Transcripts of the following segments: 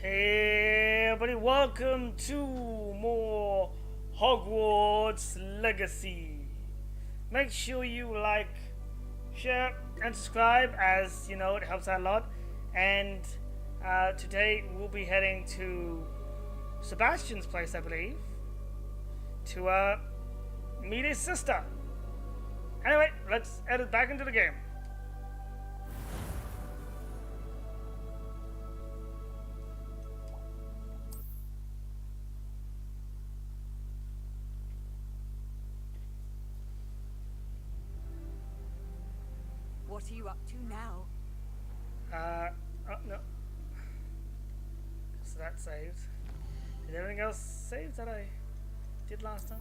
Hey everybody, welcome to more Hogwarts Legacy. Make sure you like, share, and subscribe, as you know it helps out a lot. And today we'll be heading to Sabastian's place, I believe, to meet his sister. Anyway, let's edit back into the game. What are you up to now? Oh no. So that saved. Did everything else save that I did last time?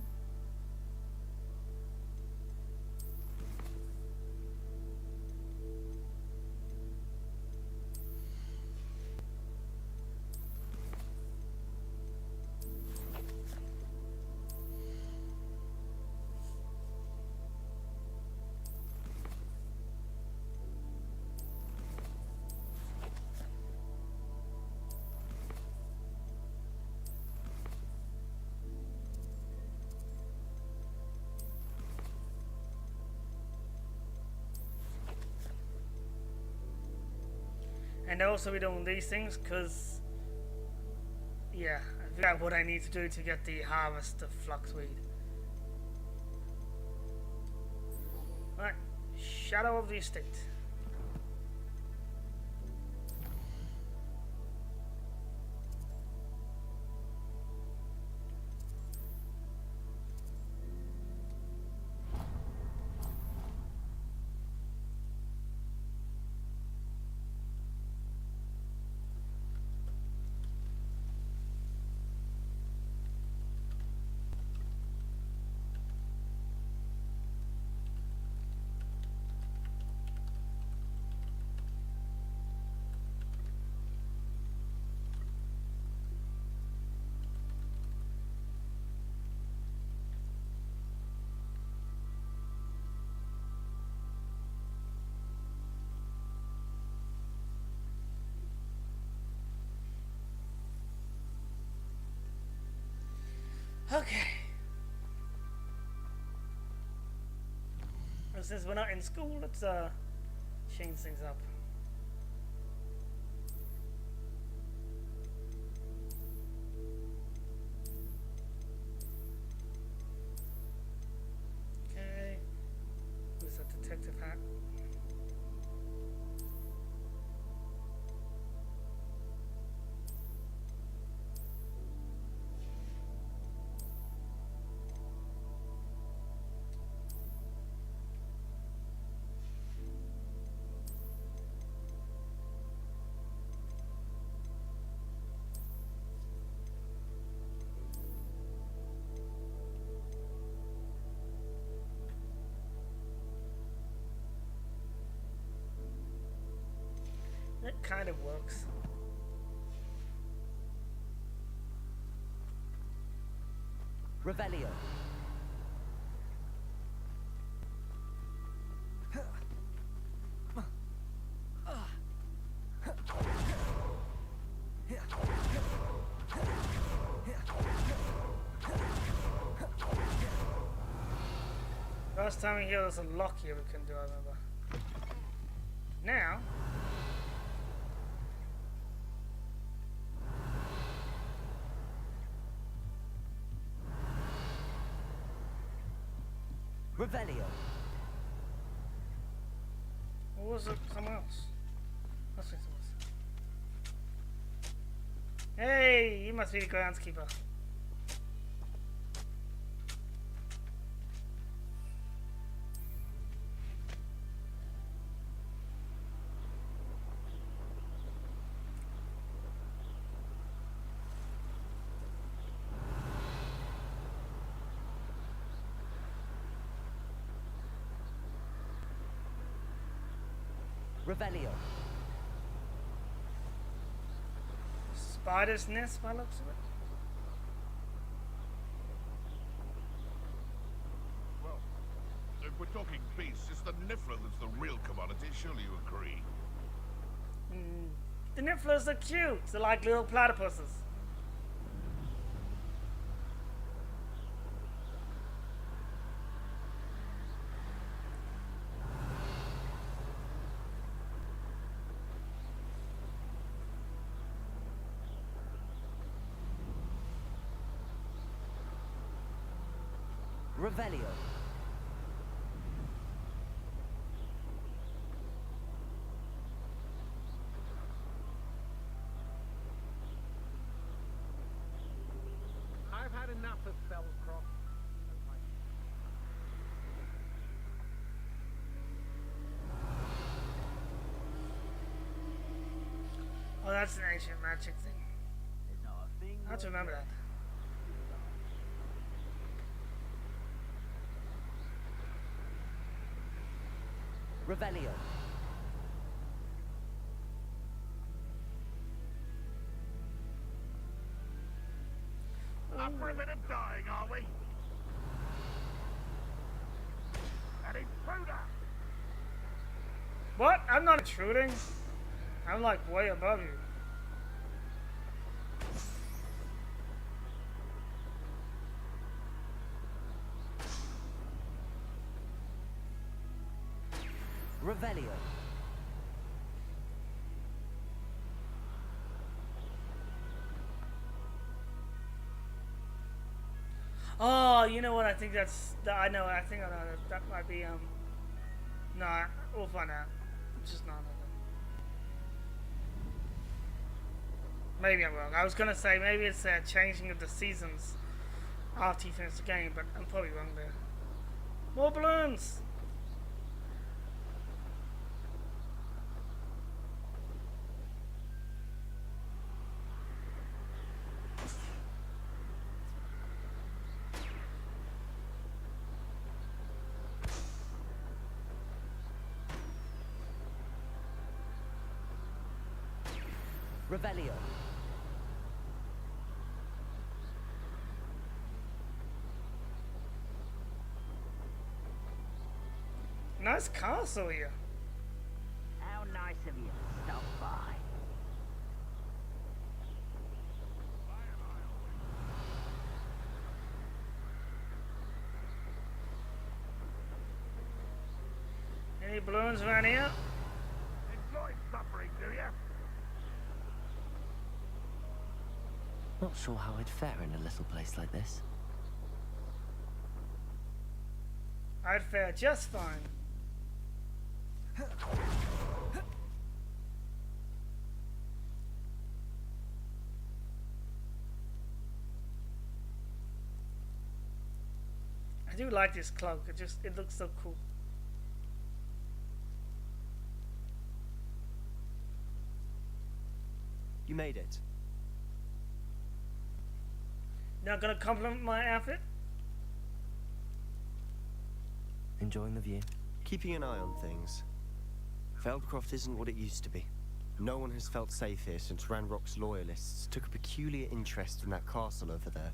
And also we're doing these things because, yeah, I figured out what I need to do to get the harvest of Fluxweed. Alright, Shadow of the Estate. Okay. Well, since we're not in school, let's change things up. Okay. Who's that detective hat? That kind of works. Revelio. Last time we here was a lock here we couldn't do, I remember. Now Revelio. or was it someone else? Let's think it was. Hey, you must be the groundskeeper. Revelio. Spider's nest by the looks of it. Well, if we're talking beasts, it's the Niffler that's the real commodity, surely you agree. The Nifflers are cute. They're like little platypuses. Revelio. I've had enough of Feldcroft. Oh, that's an ancient magic thing. There's not a thing. I have to remember that. Revelio. Up for a bit of dying, are we? An intruder! What? I'm not intruding. I'm like way above you. Revelio. Oh, you know what? I think that's. I know. I think I know. That might be. No, we'll find out. It's just not. Maybe I'm wrong. I was gonna say maybe it's a changing of the seasons after you finish the game, but I'm probably wrong there. More balloons. Revelio. Nice castle here. How nice of you to stop by. Any balloons around here? Enjoy suffering, do you? Not sure how I'd fare in a little place like this. I'd fare just fine. I do like this cloak. It looks so cool. You made it. Not gonna compliment my outfit? Enjoying the view? Keeping an eye on things. Feldcroft isn't what it used to be. No one has felt safe here since Ranrock's loyalists took a peculiar interest in that castle over there.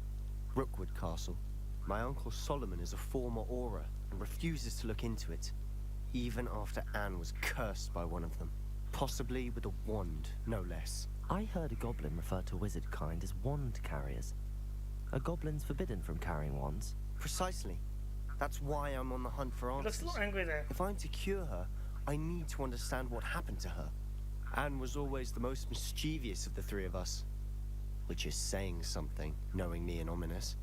Rookwood Castle. My uncle Solomon is a former Auror and refuses to look into it, even after Anne was cursed by one of them. Possibly with a wand, no less. I heard a goblin refer to wizard kind as wand carriers. Are goblins forbidden from carrying wands? Precisely. That's why I'm on the hunt for Looks a answers. little angry there. If I'm to cure her, I need to understand what happened to her. Anne was always the most mischievous of the three of us. Which is saying something, knowing me and ominous.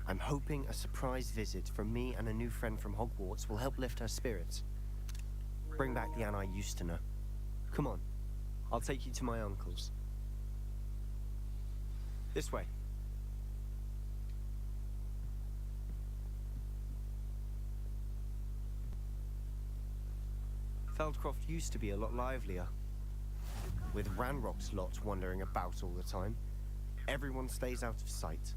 I'm hoping a surprise visit from me and a new friend from Hogwarts will help lift her spirits. Bring back the Anne I used to know. Come on, I'll take you to my uncle's. This way. Feldcroft used to be a lot livelier. With Ranrock's lot wandering about all the time, everyone stays out of sight.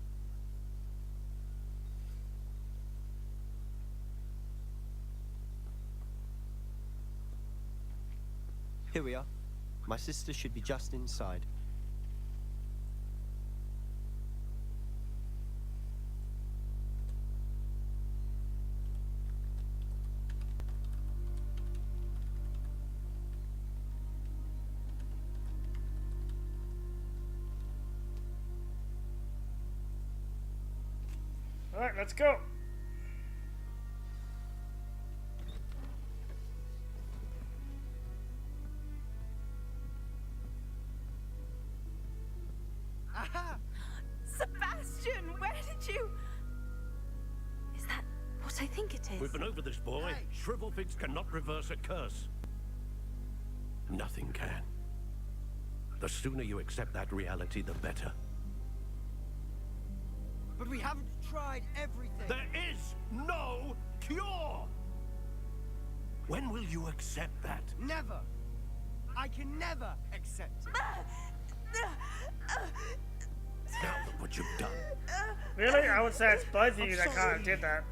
Here we are. My sister should be just inside. Alright, let's go. Aha! Sebastian, where did you... Is that what I think it is? We've been over this, boy. Shrivelfigs cannot reverse a curse. Nothing can. The sooner you accept that reality, the better. But we haven't tried everything. There is no cure! When will you accept that? Never. I can never accept it. Now look what you've done. Really? I would say it's both of you that kind of did that.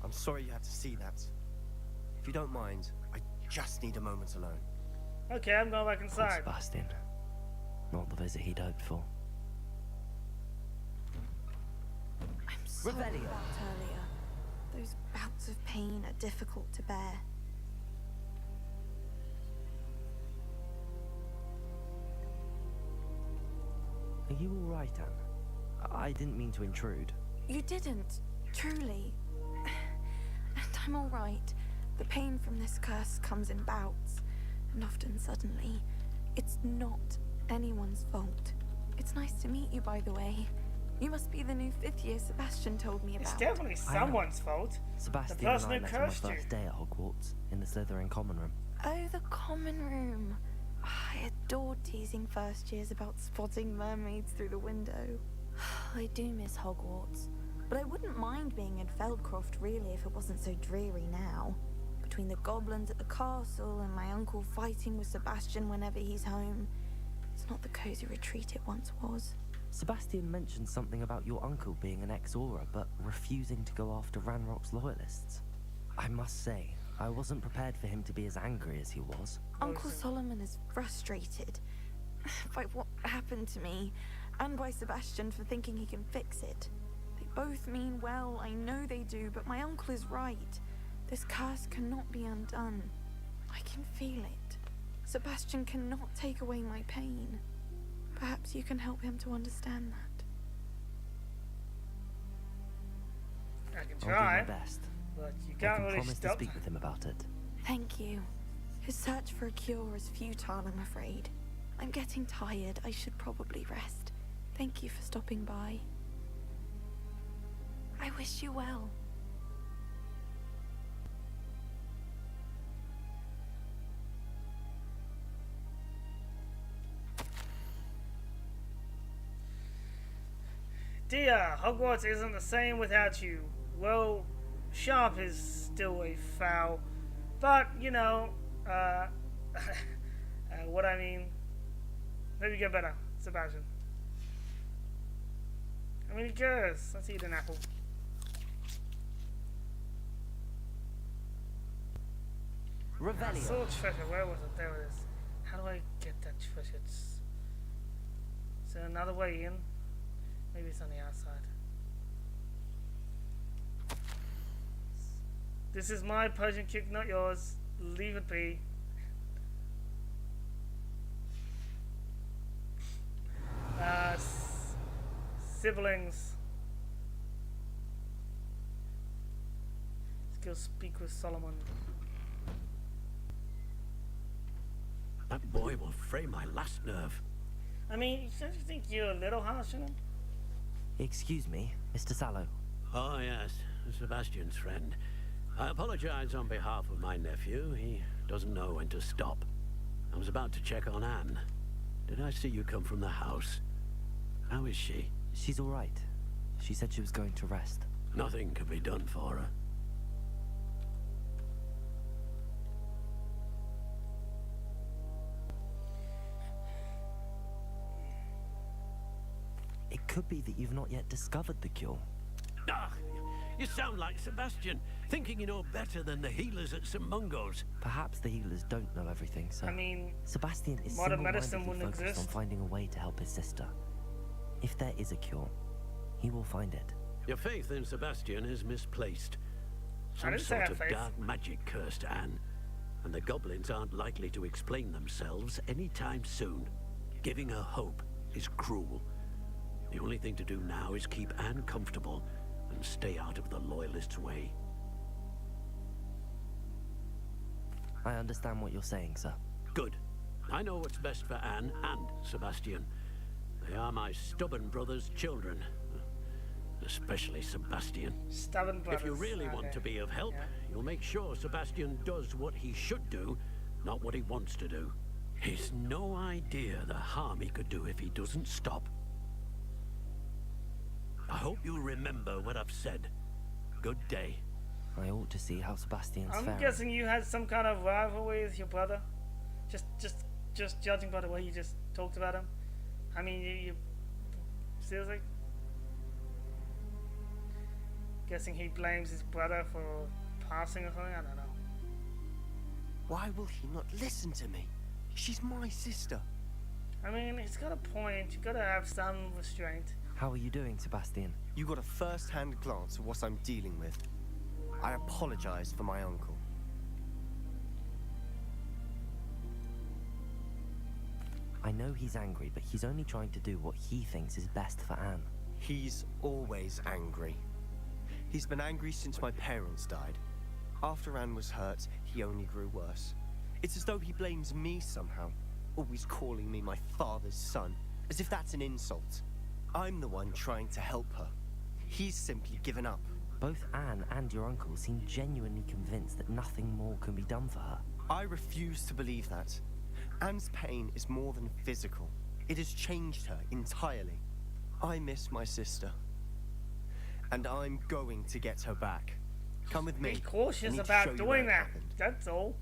I'm sorry you had to see that. If you don't mind, I just need a moment alone. Okay, I'm going back Poor inside. Sebastian. Not the visit he'd hoped for. I'm sorry Revelio. about earlier. Those bouts of pain are difficult to bear. Are you all right, Anne? I didn't mean to intrude. You didn't, truly. And I'm all right. The pain from this curse comes in bouts, and often suddenly. It's not anyone's fault. It's nice to meet you, by the way. You must be the new 5th year Sebastian told me about. It's definitely someone's fault. Sebastian The and person I who met on my cursed you. first day at Hogwarts, in the Slytherin common room. Oh, the common room. I adored teasing first years about spotting mermaids through the window. I do miss Hogwarts, but I wouldn't mind being in Feldcroft really if it wasn't so dreary now. Between the goblins at the castle and my uncle fighting with Sabastian whenever he's home, it's not the cozy retreat it once was. Sebastian mentioned something about your uncle being an ex-Auror, but refusing to go after Ranrock's loyalists. I must say, I wasn't prepared for him to be as angry as he was. Uncle Solomon is frustrated by what happened to me, and by Sabastian for thinking he can fix it. They both mean well, I know they do, but my uncle is right. This curse cannot be undone. I can feel it. Sebastian cannot take away my pain. Perhaps you can help him to understand that. I can I'll try, do my best. but you I can't can really promise to stop. speak with him about it. Thank you. His search for a cure is futile, I'm afraid. I'm getting tired. I should probably rest. Thank you for stopping by. I wish you well. Dear, Hogwarts isn't the same without you. Well, sharp is still a foul, but you know, what I mean. Maybe get better, Sebastian. How many cares? Let's eat an apple. I saw treasure. Where was it? There it is. How do I get that treasure? Is there another way in? Maybe it's on the outside. This is my Persian kick, not yours. Leave it be. Siblings. Let's go speak with Solomon. That boy will fray my last nerve. I mean, don't you think you're a little harsh on him? Excuse me, Mr. Sallow. Oh, yes, Sebastian's friend. I apologize on behalf of my nephew. He doesn't know when to stop. I was about to check on Anne. Did I see you come from the house? How is she? She's all right. She said she was going to rest. Nothing can be done for her. It could be that you've not yet discovered the cure. Ah, you sound like Sebastian, thinking you know better than the healers at St. Mungo's. Perhaps the healers don't know everything, so... I mean, Sebastian is modern medicine single-mindedly wouldn't focused on exist. finding a way to help his sister. If there is a cure, he will find it. Your faith in Sebastian is misplaced. I Some didn't say sort I of faith. dark magic cursed Anne. and the goblins aren't likely to explain themselves anytime soon. Giving her hope is cruel. The only thing to do now is keep Anne comfortable and stay out of the Loyalists' way. I understand what you're saying, sir. Good. I know what's best for Anne and Sabastian. They are my stubborn brother's children. Especially Sabastian. Stubborn brothers. If you really want to be of help, you'll make sure Sabastian does what he should do, not what he wants to do. He's no idea the harm he could do if he doesn't stop. I hope you'll remember what I've said. Good day. I ought to see how Sebastian's I'm faring. guessing you had some kind of rivalry with your brother. Just judging by the way you just talked about him. I mean, you seriously? Guessing he blames his brother for passing or something? I don't know. Why will he not listen to me? She's my sister. I mean, he's got a point. You gotta have some restraint. How are you doing, Sebastian? You got a first-hand glance of what I'm dealing with. I apologize for my uncle. I know he's angry, but he's only trying to do what he thinks is best for Anne. He's always angry. He's been angry since my parents died. After Anne was hurt, he only grew worse. It's as though he blames me somehow, always calling me my father's son, as if that's an insult. I'm the one trying to help her. He's simply given up. Both Anne and your uncle seem genuinely convinced that nothing more can be done for her. I refuse to believe that. Anne's pain is more than physical. It has changed her entirely. I miss my sister. And I'm going to get her back. Come with me. Be cautious I need to about show you doing where it that. happened. That's all.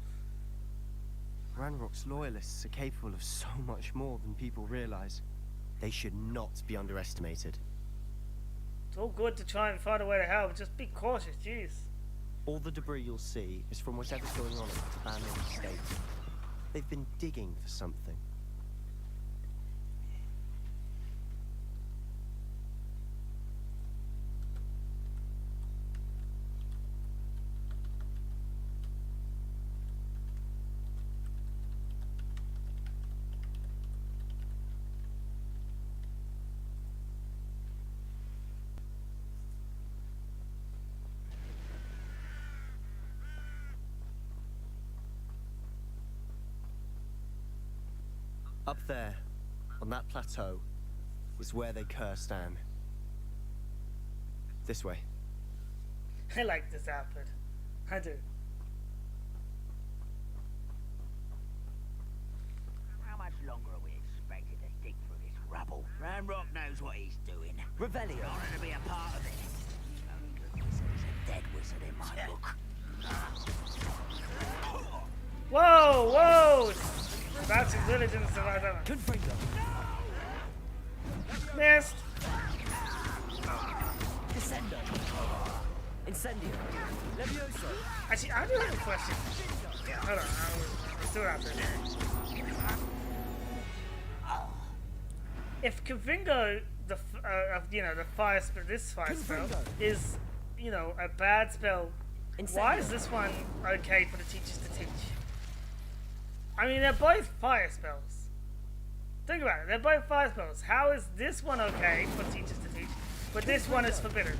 Ranrock's loyalists are capable of so much more than people realize. They should not be underestimated. It's all good to try and find a way to help. Just be cautious, jeez. All the debris you'll see is from whatever's going on in this abandoned estate. They've been digging for something. Up there, on that plateau, is where they cursed Anne. This way. I like this outfit. I do. How much longer are we expected to dig through this rubble? Ranrock knows what he's doing. Revelio. I want to be a part of it. The only good wizard is a dead wizard in my book. Whoa, whoa! That's intelligence that I don't know. Confringo. Missed. Descendo. Incendio. Levioso. Actually, I do have a question. Hold on, I'll do it after. If Confringo, the fire spell, this fire spell is, a bad spell, why is this one okay for the teachers to teach? I mean, they're both fire spells. Think about it, they're both fire spells. How is this one okay for teachers to teach, but this one is forbidden?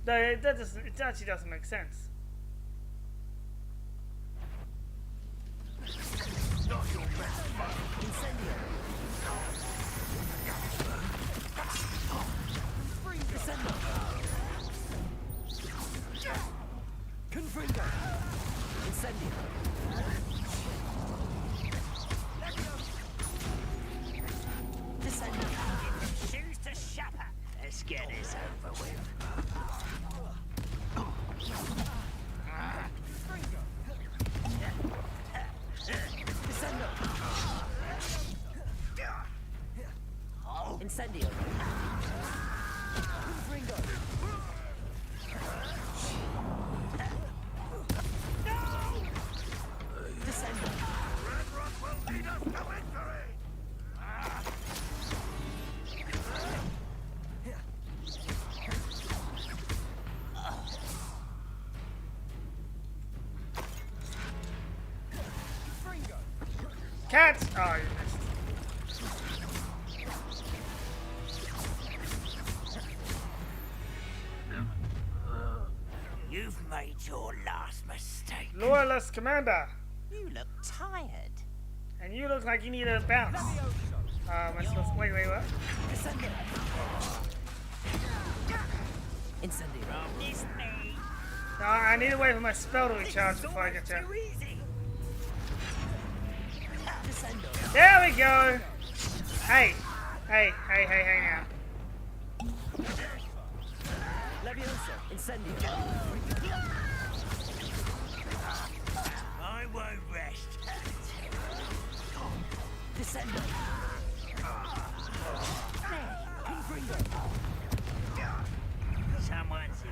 It actually doesn't make sense. Confringo. Incendio. Choose to shut up. Let's get this over with. Cats! Oh, you missed. You've made your last mistake. Loyalist Commander! You look tired. And you look like you need a bounce. Am I supposed to... Wait, what? Incendio. Promise me. No, I need to wait for my spell to recharge before I get there. Too easy. There we go! Hey now. Leviosa. Incendio. I won't rest. Descendo. Confringo. Someone's here.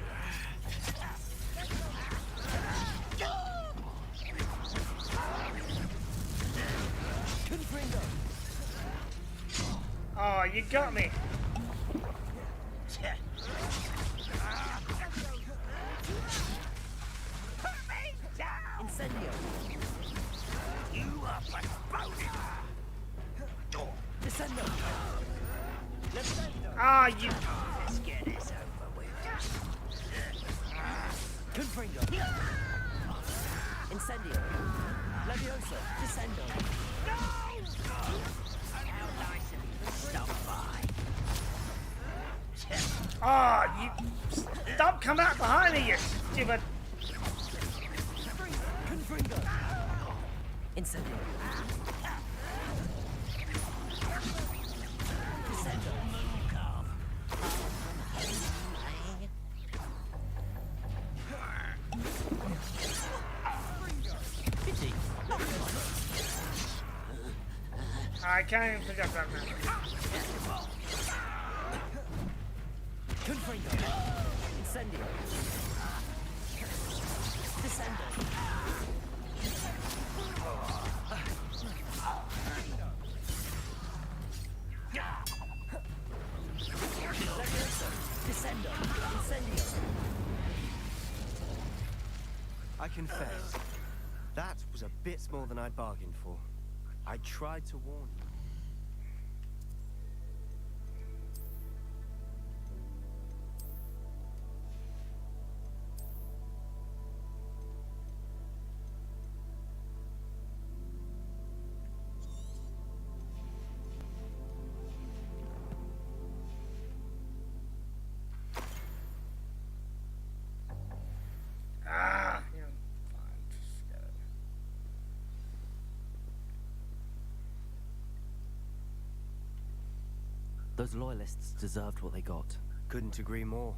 Confringo. Oh, you got me. Incendio. You are postponing. Descendo. Ah, you... Let's get this over with. Confringo. Incendio. Leviosa. Descendo. How nice of you to stop by. Ah, you... Stop coming out behind me, you stupid... Confringo. Incendio. Descendo. Pity. I can't even pick up that now. Confringo. Incendio. Descendo. Descendo. Incendio. I confess, that was a bit more than I'd bargained for. I tried to warn you. Ah, you know, fine, just forget it. Those loyalists deserved what they got. Couldn't agree more.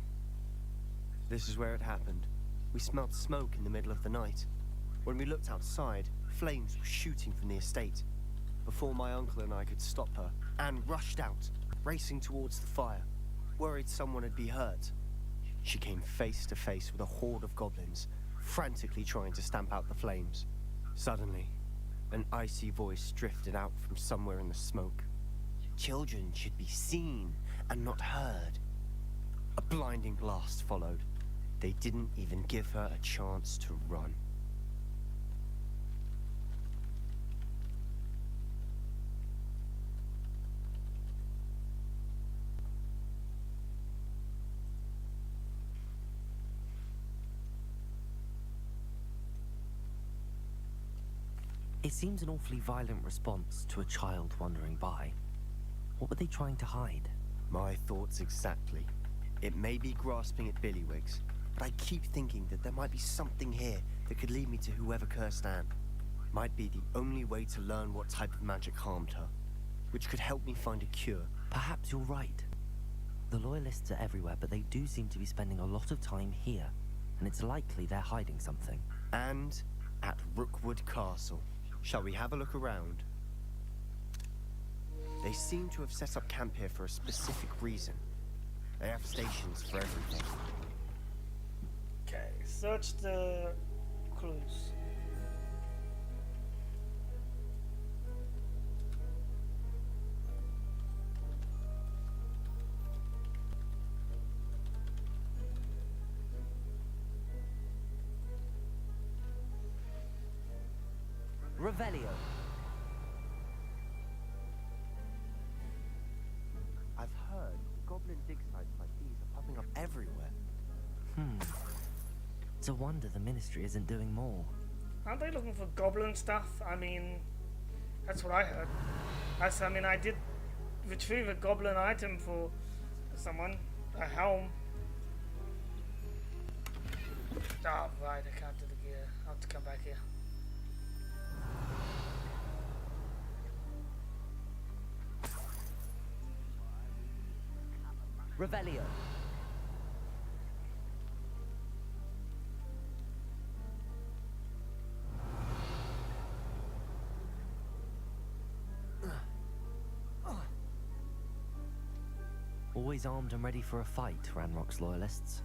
This is where it happened. We smelled smoke in the middle of the night. When we looked outside, flames were shooting from the estate. Before my uncle and I could stop her, Anne rushed out, racing towards the fire, worried someone had been hurt. She came face to face with a horde of goblins, frantically trying to stamp out the flames. Suddenly, an icy voice drifted out from somewhere in the smoke. Children should be seen and not heard. A blinding blast followed. They didn't even give her a chance to run. It seems an awfully violent response to a child wandering by. What were they trying to hide? My thoughts exactly. It may be grasping at Billywigs, but I keep thinking that there might be something here that could lead me to whoever cursed Anne. Might be the only way to learn what type of magic harmed her, which could help me find a cure. Perhaps you're right. The loyalists are everywhere, but they do seem to be spending a lot of time here, and it's likely they're hiding something. And at Rookwood Castle. Shall we have a look around? They seem to have set up camp here for a specific reason. They have stations for everything. Okay, search the clues. Revelio. It's a wonder the Ministry isn't doing more. Aren't they looking for goblin stuff? I mean, that's what I heard. I mean, I did retrieve a goblin item for someone, a helm. Oh, right, I can't do the gear. I'll have to come back here. Revelio. Always armed and ready for a fight, Ranrock's loyalists.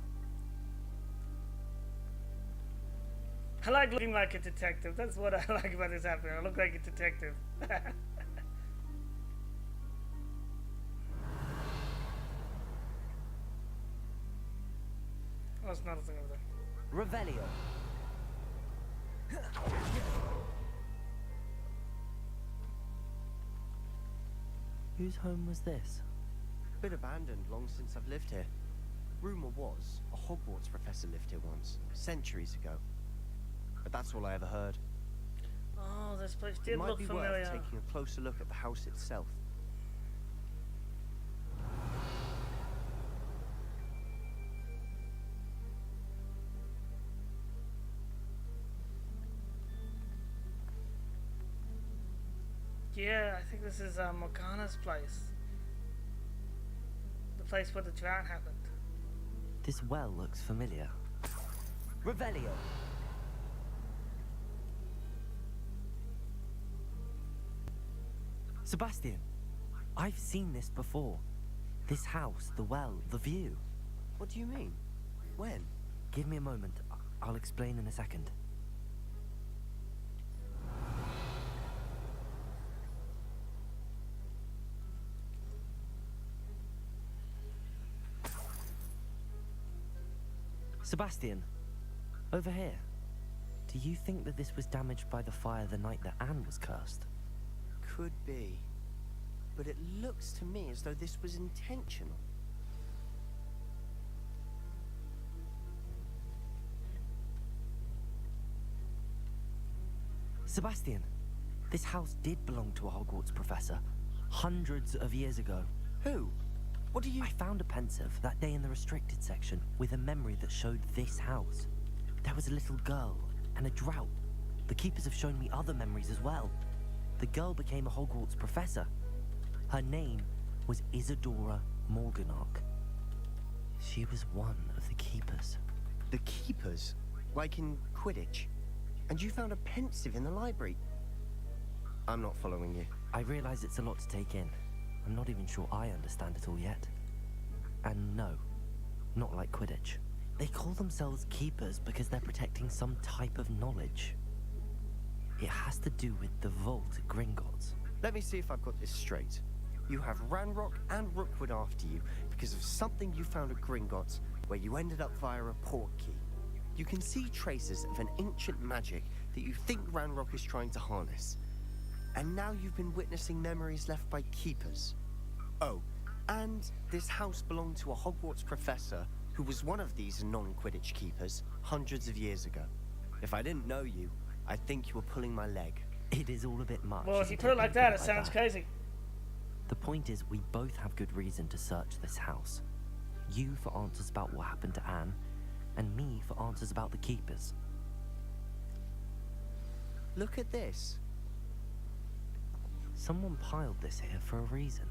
I like looking like a detective. That's what I like about this happening. I look like a detective. Oh, it's not a thing over there. Revelio. Whose home was this? Been abandoned long since I've lived here. Rumour was, a Hogwarts professor lived here once, centuries ago. But that's all I ever heard. Oh, this place It did might look be familiar. worth taking a closer look at the house itself. Yeah, I think this is Morgana's place. The place where the drought happened. This well looks familiar. Revelio. Sabastian, I've seen this before. This house, the well, the view. What do you mean? When? Give me a moment. I'll explain in a second. Sabastian, over here. Do you think that this was damaged by the fire the night that Anne was cursed? Could be. But it looks to me as though this was intentional. Sabastian, this house did belong to a Hogwarts professor, hundreds of years ago. Who? What do you... I found a pensive that day in the restricted section with a memory that showed this house. There was a little girl and a drought. The keepers have shown me other memories as well. The girl became a Hogwarts professor. Her name was Isadora Morganach. She was one of the keepers. The keepers? Like in Quidditch? And you found a pensive in the library? I'm not following you. I realize it's a lot to take in. I'm not even sure I understand it all yet. And no, not like Quidditch. They call themselves keepers because they're protecting some type of knowledge. It has to do with the vault at Gringotts. Let me see if I've got this straight. You have Ranrock and Rookwood after you because of something you found at Gringotts where you ended up via a port key. You can see traces of an ancient magic that you think Ranrock is trying to harness. And now you've been witnessing memories left by keepers. Oh, and this house belonged to a Hogwarts professor who was one of these non-Quidditch keepers hundreds of years ago. If I didn't know you, I'd think you were pulling my leg. It is all a bit much. Well, if you put it like that, it sounds crazy. The point is, we both have good reason to search this house. You for answers about what happened to Anne, and me for answers about the keepers. Look at this. Someone piled this here for a reason.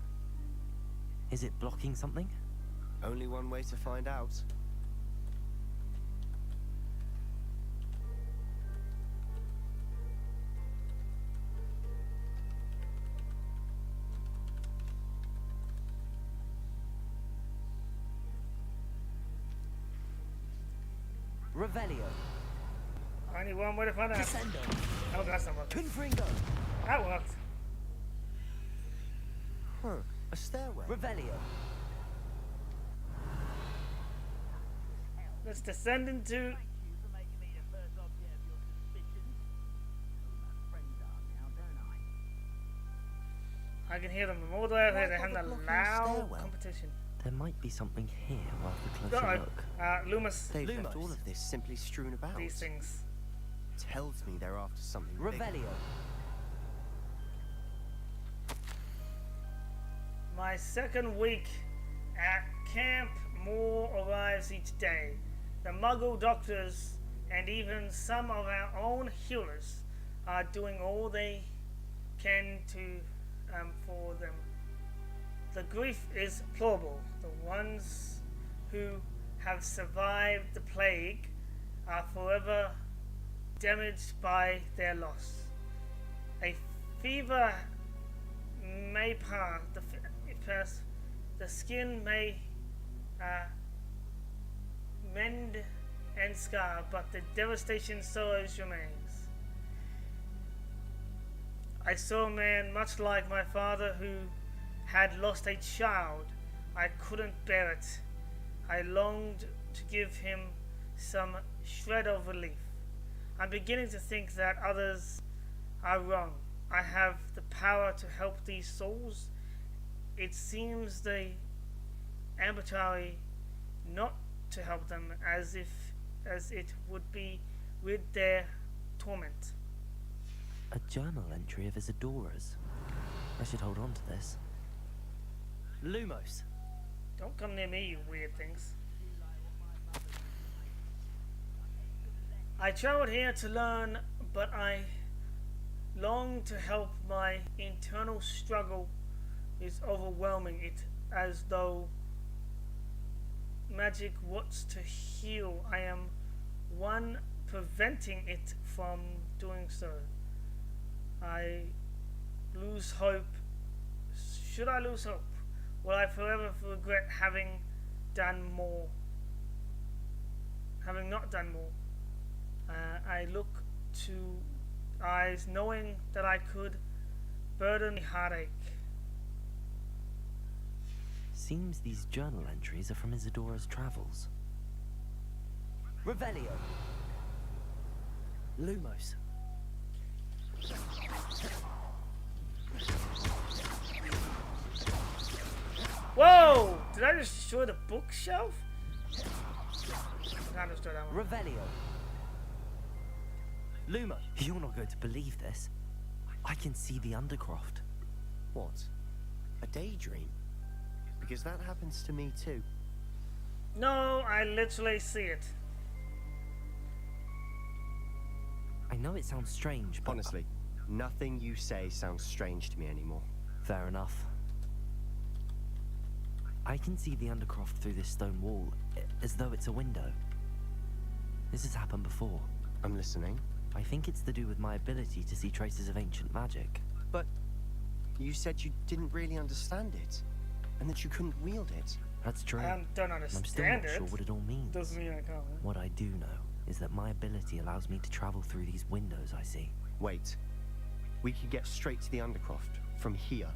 Is it blocking something? Only one way to find out. Revelio. Only one way to find out. Descendo. Oh, that's not working. Confringo. That worked. Huh, a stairwell. Revelio. Let's descend into... Thank you for making me the first object of your suspicions. My friends are now, don't I? I can hear them all the way over there. They're having a blocking the loud stairwell. competition. There might be something here worth a closer Uh-oh. look. Loomis. They've left Lumos. all of this simply strewn about. These things. Tells me they're after something big. Revelio. My second week at camp, more arrives each day. The Muggle doctors and even some of our own healers are doing all they can to for them. The grief is plausible. The ones who have survived the plague are forever damaged by their loss. A fever may pass. The skin may mend and scar, but the devastation sorrows remains. I saw a man much like my father who had lost a child. I couldn't bear it. I longed to give him some shred of relief. I'm beginning to think that others are wrong. I have the power to help these souls. It seems they arbitrary not to help them as it would be rid their torment. A journal entry of Isadora's. I should hold on to this. Lumos. Don't come near me, you weird things. I traveled here to learn, but I long to help. My internal struggle is overwhelming. It as though magic wants to heal. I am one preventing it from doing so. I lose hope. Should I lose hope? Will I forever regret having not done more? I look to eyes knowing that I could burden the heartache. Seems these journal entries are from Isadora's travels. Revelio. Lumos. Whoa! Did I just destroy the bookshelf? Not destroy that one. Revelio. Lumo. You're not going to believe this. I can see the Undercroft. What? A daydream? Because that happens to me too. No, I literally see it. I know it sounds strange, but... Honestly, nothing you say sounds strange to me anymore. Fair enough. I can see the Undercroft through this stone wall, as though it's a window. This has happened before. I'm listening. I think it's to do with my ability to see traces of ancient magic. But you said you didn't really understand it, and that you couldn't wield it. That's true. I don't I'm still understand not it. sure what it all means. Doesn't mean I can't. What I do know is that my ability allows me to travel through these windows I see. Wait. We could get straight to the Undercroft from here.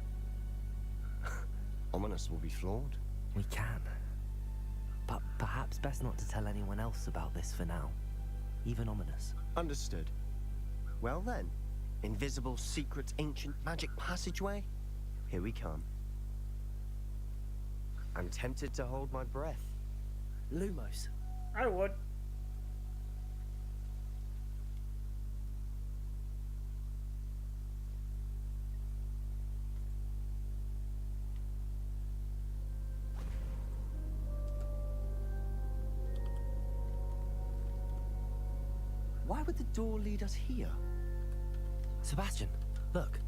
Ominous will be flawed. We can. But perhaps best not to tell anyone else about this for now. Even Ominous. Understood. Well then, invisible, secret, ancient magic passageway? Here we come. I'm tempted to hold my breath. Lumos. I would. Why would the door lead us here? Sabastian, look.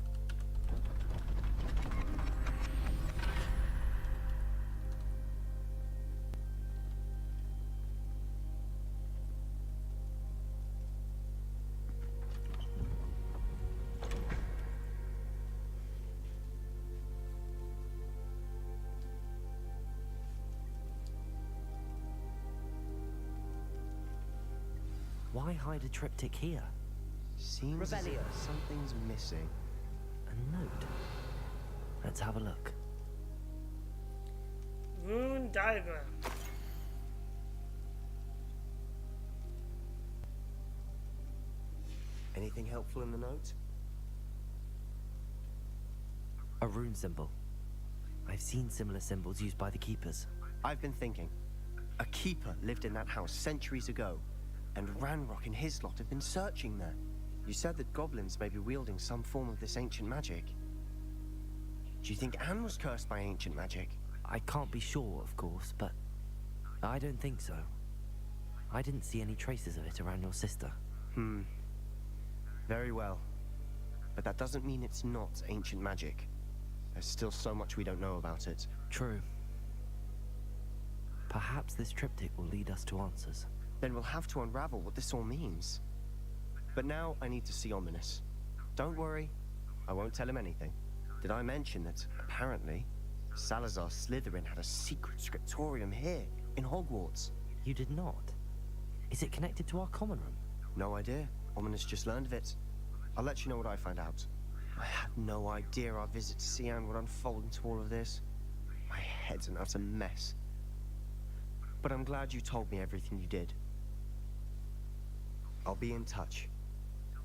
Why hide a triptych here? Seems as if Revelio. something's missing. A note. Let's have a look. Rune diagram. Anything helpful in the note? A rune symbol. I've seen similar symbols used by the keepers. I've been thinking. A keeper lived in that house centuries ago, and Ranrock and his lot have been searching there. You said that goblins may be wielding some form of this ancient magic. Do you think Anne was cursed by ancient magic? I can't be sure, of course, but I don't think so. I didn't see any traces of it around your sister. Very well. But that doesn't mean it's not ancient magic. There's still so much we don't know about it. True. Perhaps this triptych will lead us to answers. Then we'll have to unravel what this all means. But now I need to see Ominous. Don't worry, I won't tell him anything. Did I mention that, apparently, Salazar Slytherin had a secret scriptorium here, in Hogwarts? You did not? Is it connected to our common room? No idea. Ominous just learned of it. I'll let you know what I find out. I had no idea our visit to Sian would unfold into all of this. My head's an utter mess. But I'm glad you told me everything you did. I'll be in touch.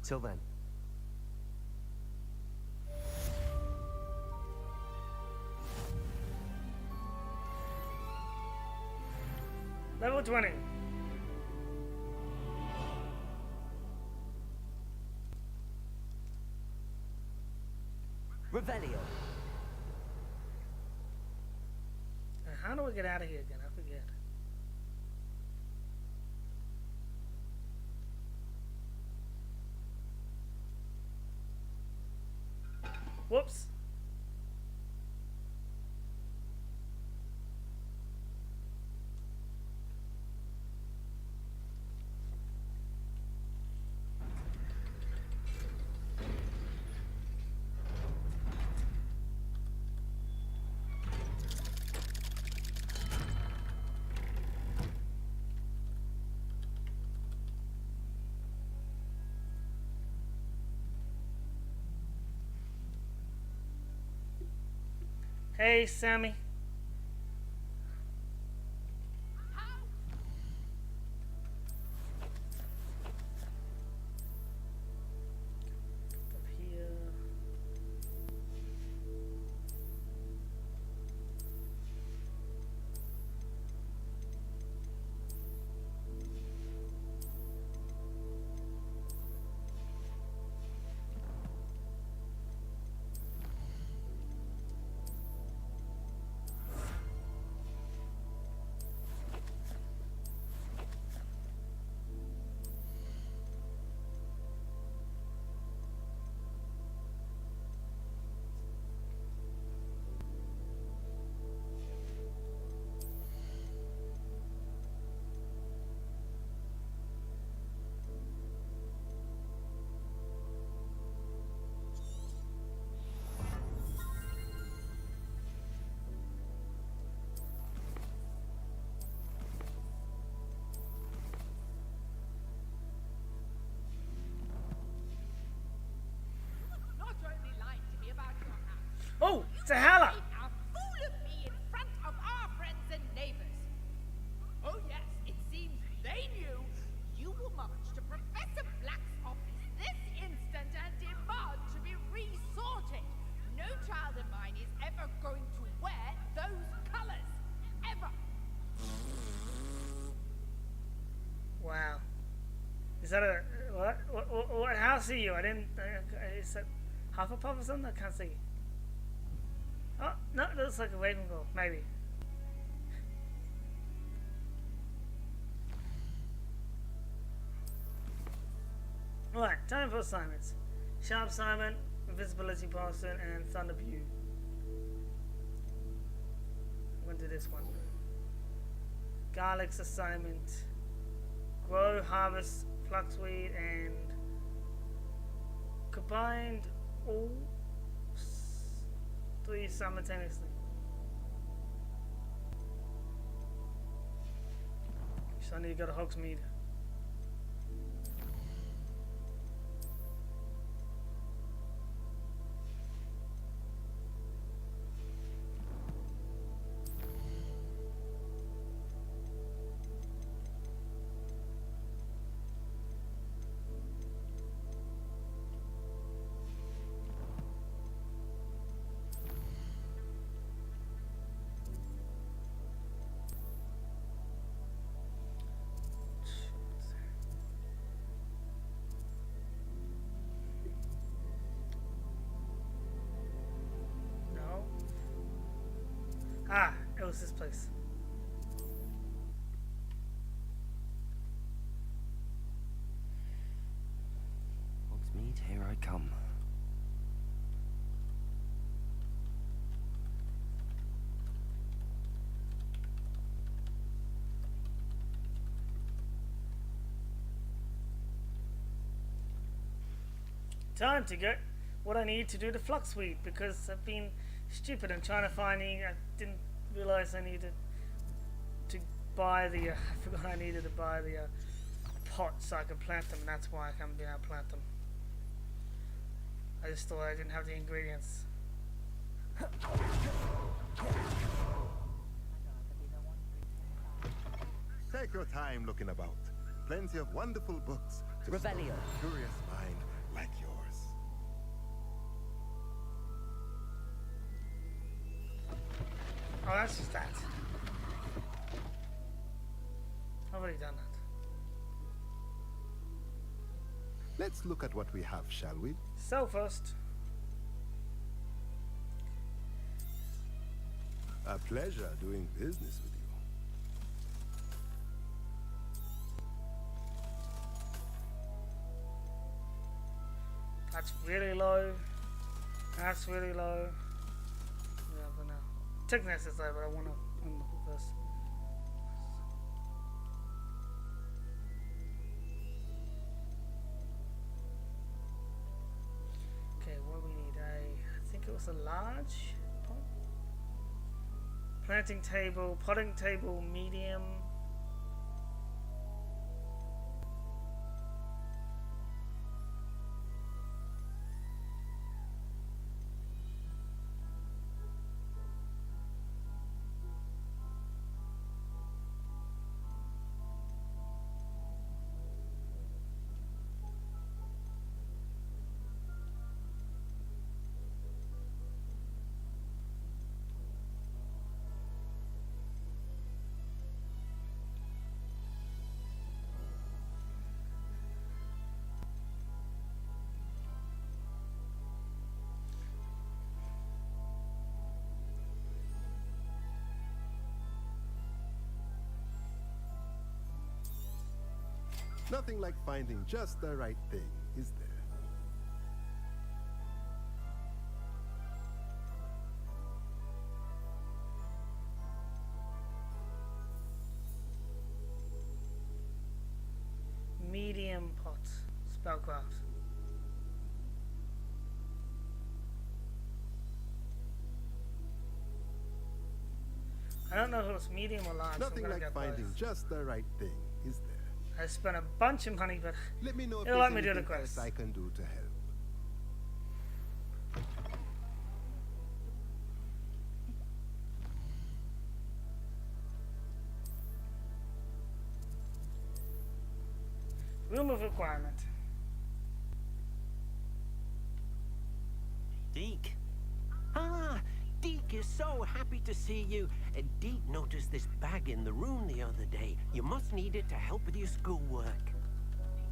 Till then. Level 20. Revelio. How do we get out of here again? I forget. Whoops. Hey, Sammy. Up here. Oh, it's a howler! A fool of me in front of our friends and neighbors. Oh yes, it seems they knew you will march to Professor Black's office this instant and demand to be resorted. No child of mine is ever going to wear those colors. Ever. Wow. Is that a what house are you? I didn't. Is that Hufflepuff or something? I can't see. Oh no, it looks like a Ravenclaw. Maybe. Alright, time for assignments. Sharp Simon, Invisibility Person, and Thunder View. I'm gonna do this one. Garlick's assignment. Grow, harvest, Fluxweed, and combined all three simultaneously. So I need to go to Hogsmeade. hell is this place? Hogsmeade, here I come. Time to get what I need to do to Fluxweed, because I've been stupid and trying to find it. I didn't realize I needed to buy the I forgot I needed to buy the pot so I could plant them, and that's why I haven't been able to plant them. I just thought I didn't have the ingredients. Take your time looking about. Plenty of wonderful books to stoke Revelio. a curious mind like yours. Oh, that's just that. I've already done that. Let's look at what we have, shall we? So first, A pleasure doing business with you. that's really low. That's really low. Yeah, but no. Technically it's low, but I want to unlock it first. Okay, what do we need? I think it was a large pot? Planting table, potting table, medium. Nothing like finding just the right thing, is there? Medium pot. Spellcraft. I don't know if it's medium or large. Nothing so I'm gonna like get finding both. just the right thing, is there? I spent a bunch of money, but Let me know if it'll there's let me do the anything else quest. I can do to help. Remove requirement. Deek. Ah, Deek is so happy to see you. Deek noticed this bag in the room the other day. You must need it to help with your schoolwork.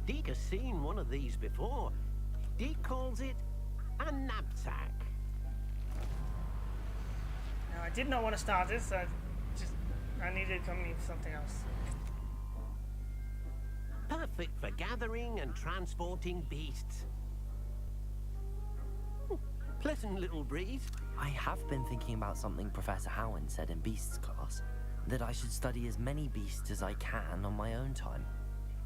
Deek has seen one of these before. Deek calls it a knapsack. Now, I did not want to start this. I needed to come in for something else. Perfect for gathering and transporting beasts. Pleasant little breeze. I have been thinking about something Professor Howen said in Beasts class, that I should study as many beasts as I can on my own time.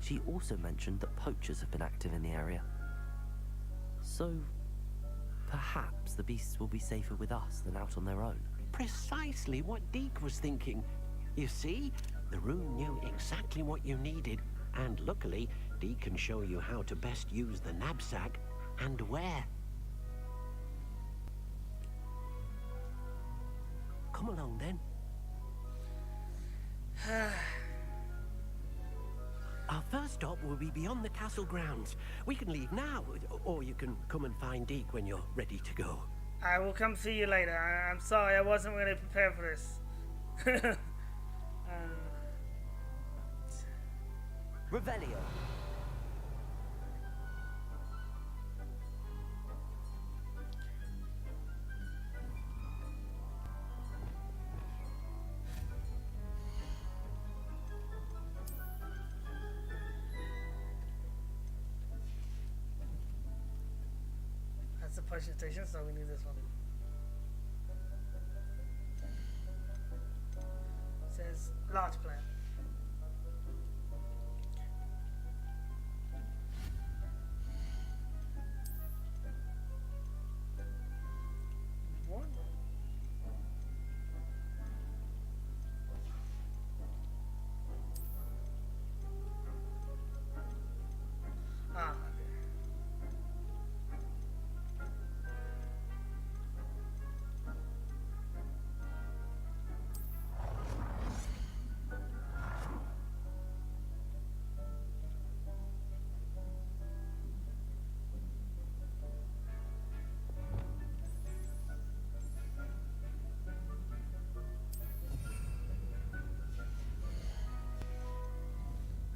She also mentioned that poachers have been active in the area. So, perhaps the beasts will be safer with us than out on their own. Precisely what Deek was thinking. You see, the rune knew exactly what you needed, and luckily, Deek can show you how to best use the knapsack and where. Come along then. Our first stop will be beyond the castle grounds. We can leave now, or you can come and find Deek when you're ready to go. I will come see you later. I'm sorry, I wasn't really prepared for this. Revelio. potion station, so we need this one. It says large plant. What? Ah,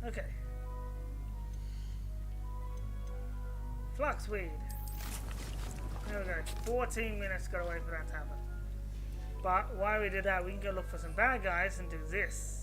okay. Fluxweed. There we go. 14 minutes got away for that to happen. But while we did that, we can go look for some bad guys and do this.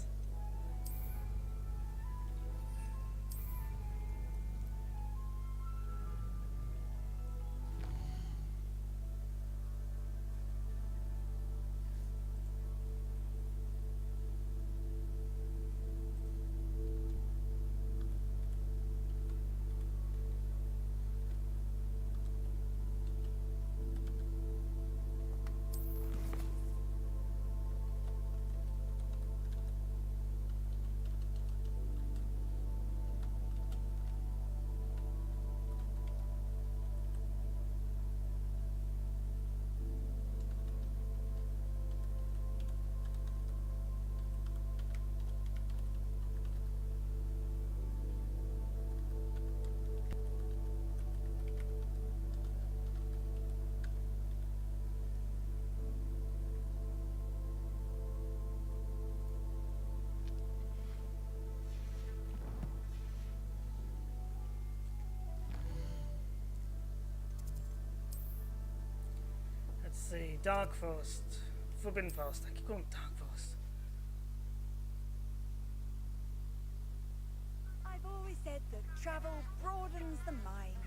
Let's see, Dark Forest, Forbidden Forest. I keep calling it Dark Forest. I've always said that travel broadens the mind.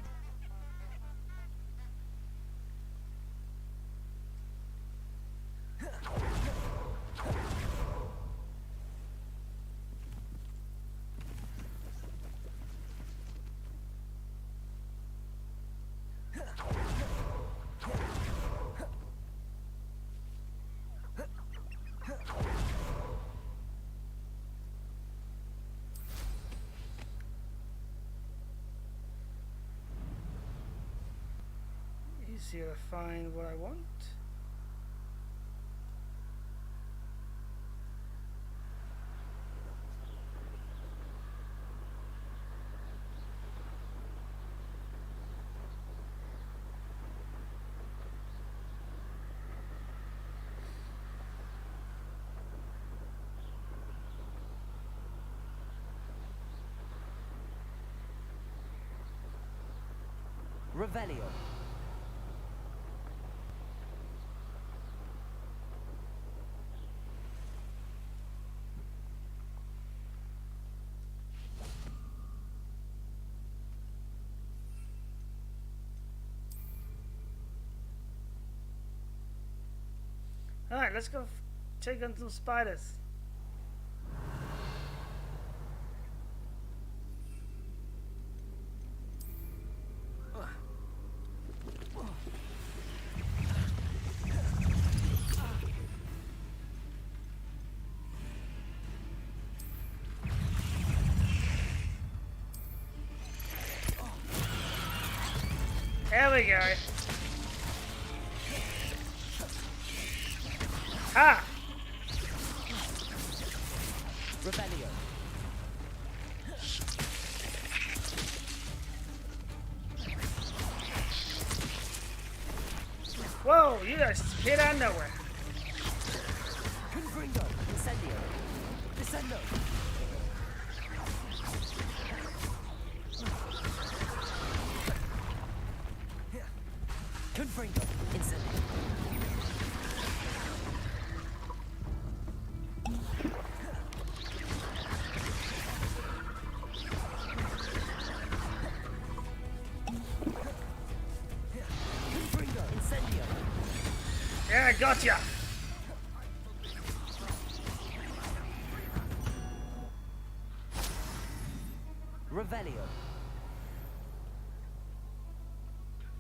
Easier to find what I want. Revelio. Alright, let's go take on some spiders. There we go. Ah! Revelio. Whoa, you guys hit out of nowhere. Confringo. Incendio. Descendo. Confringo. Incendio. Yeah, gotcha. Revelio.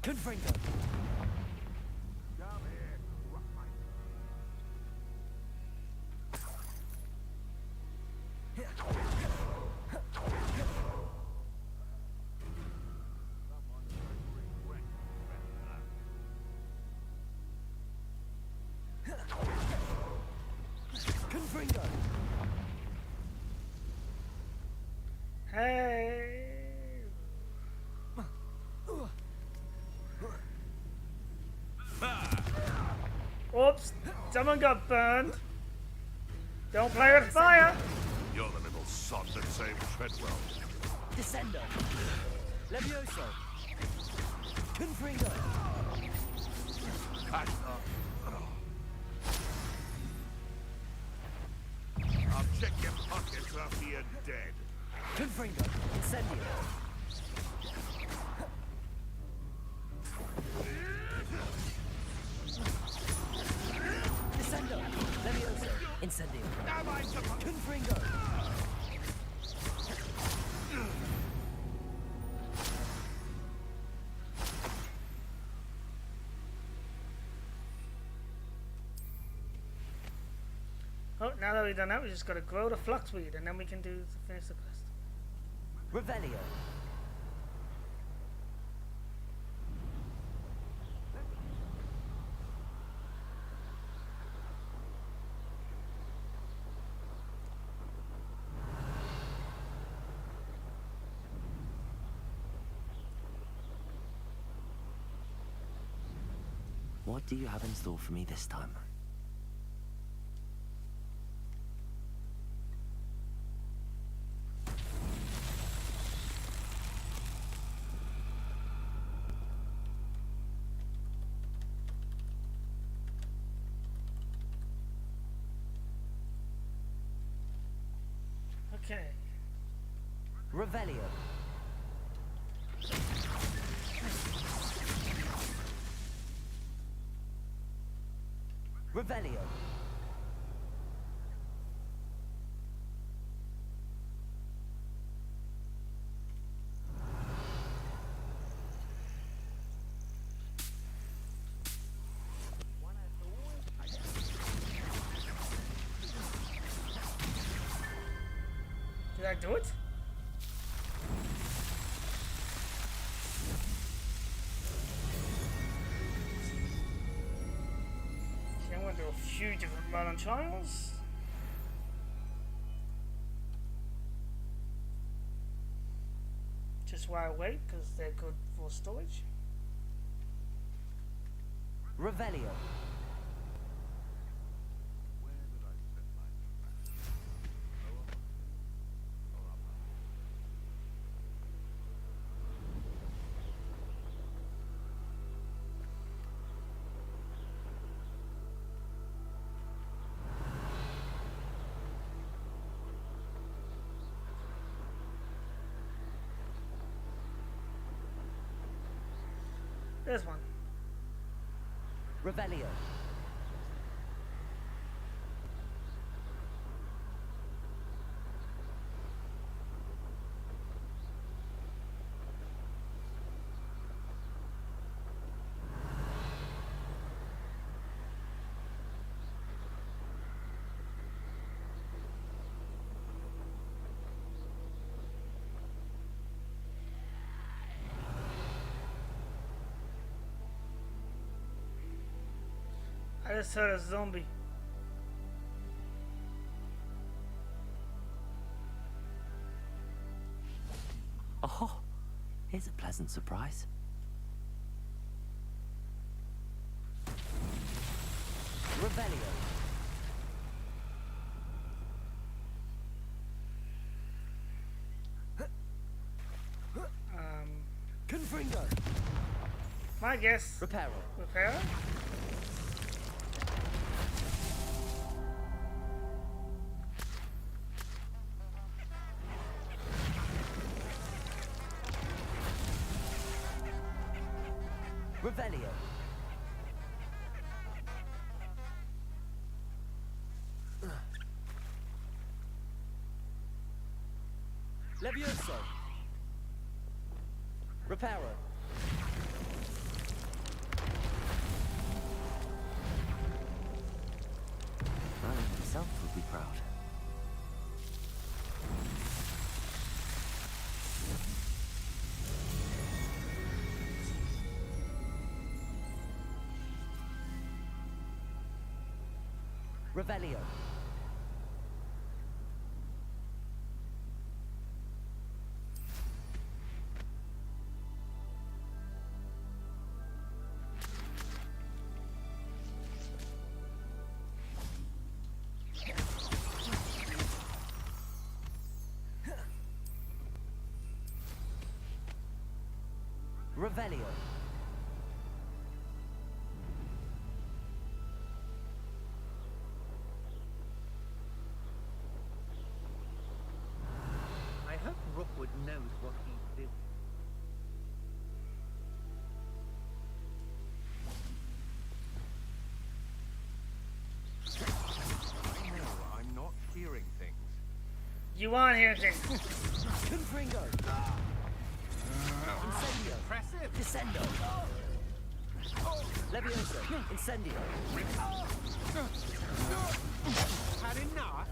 Confringo. Confringo. Hey. Oops, someone got burned. Don't play with fire. You're the little sod that saved Treadwell. Descendo. Levioso. Confringo. I'll check your pockets after you're dead. Confringo. Incendio. Descendo. Levioso. Incendio. Confringo. Oh, now that we've done that, we just gotta grow the Fluxweed, and then we can finish the quest. Revelio. What do you have in store for me this time? Okay. Revelio. Revelio. Did I do it? Okay, I'm gonna do a few different Merlin Trials. Just while I wait, because they're good for storage. Revelio. There's one. Revelio. I just heard a zombie. Oh, here's a pleasant surprise. Revelio. Confringo. My guess. Reparo. Repair? Revelio. Repairer. Merlin himself would be proud. Revelio. Revelio. I hope Rookwood knows what he did. I know I'm not hearing things. You aren't hearing things. Confringo. Incendio. Impressive. Descendo. Levioso. Incendio. Had enough.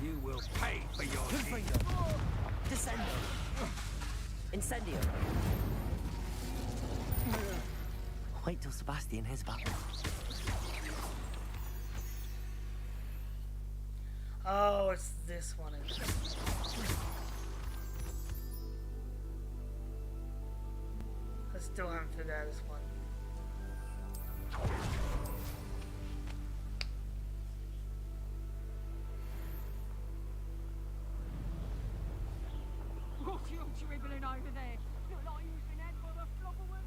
You will pay for your deeds. Confringo. Descendo. Incendio. Wait till Sabastian hears about that. Oh, it's this one. I still haven't figured out this one. What you dribbling over there? Look like you've been had by the flopperman.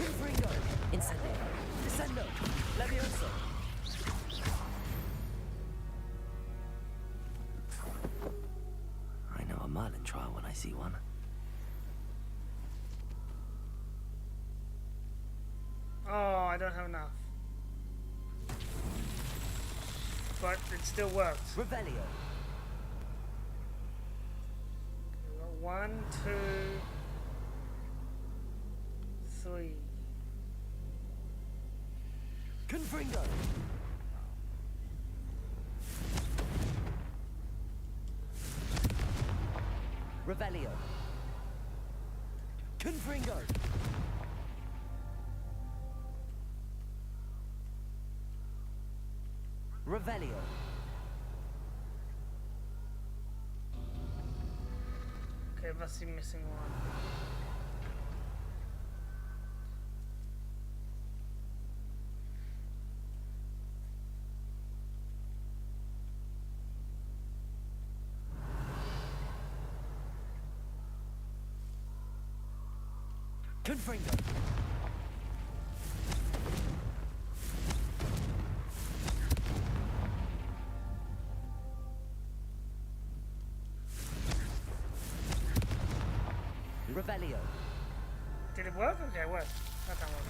Confringo. Incendio. Descendo. Levioso. I know a Merlin trial when I see one. Oh, I don't have enough. But it still works. Revelio. 1, 2, 3. Confringo. Revelio. Confringo. Revelio. Okay, must be missing one. Confringo. Revelio. Did it work? Okay, it worked. That time worked.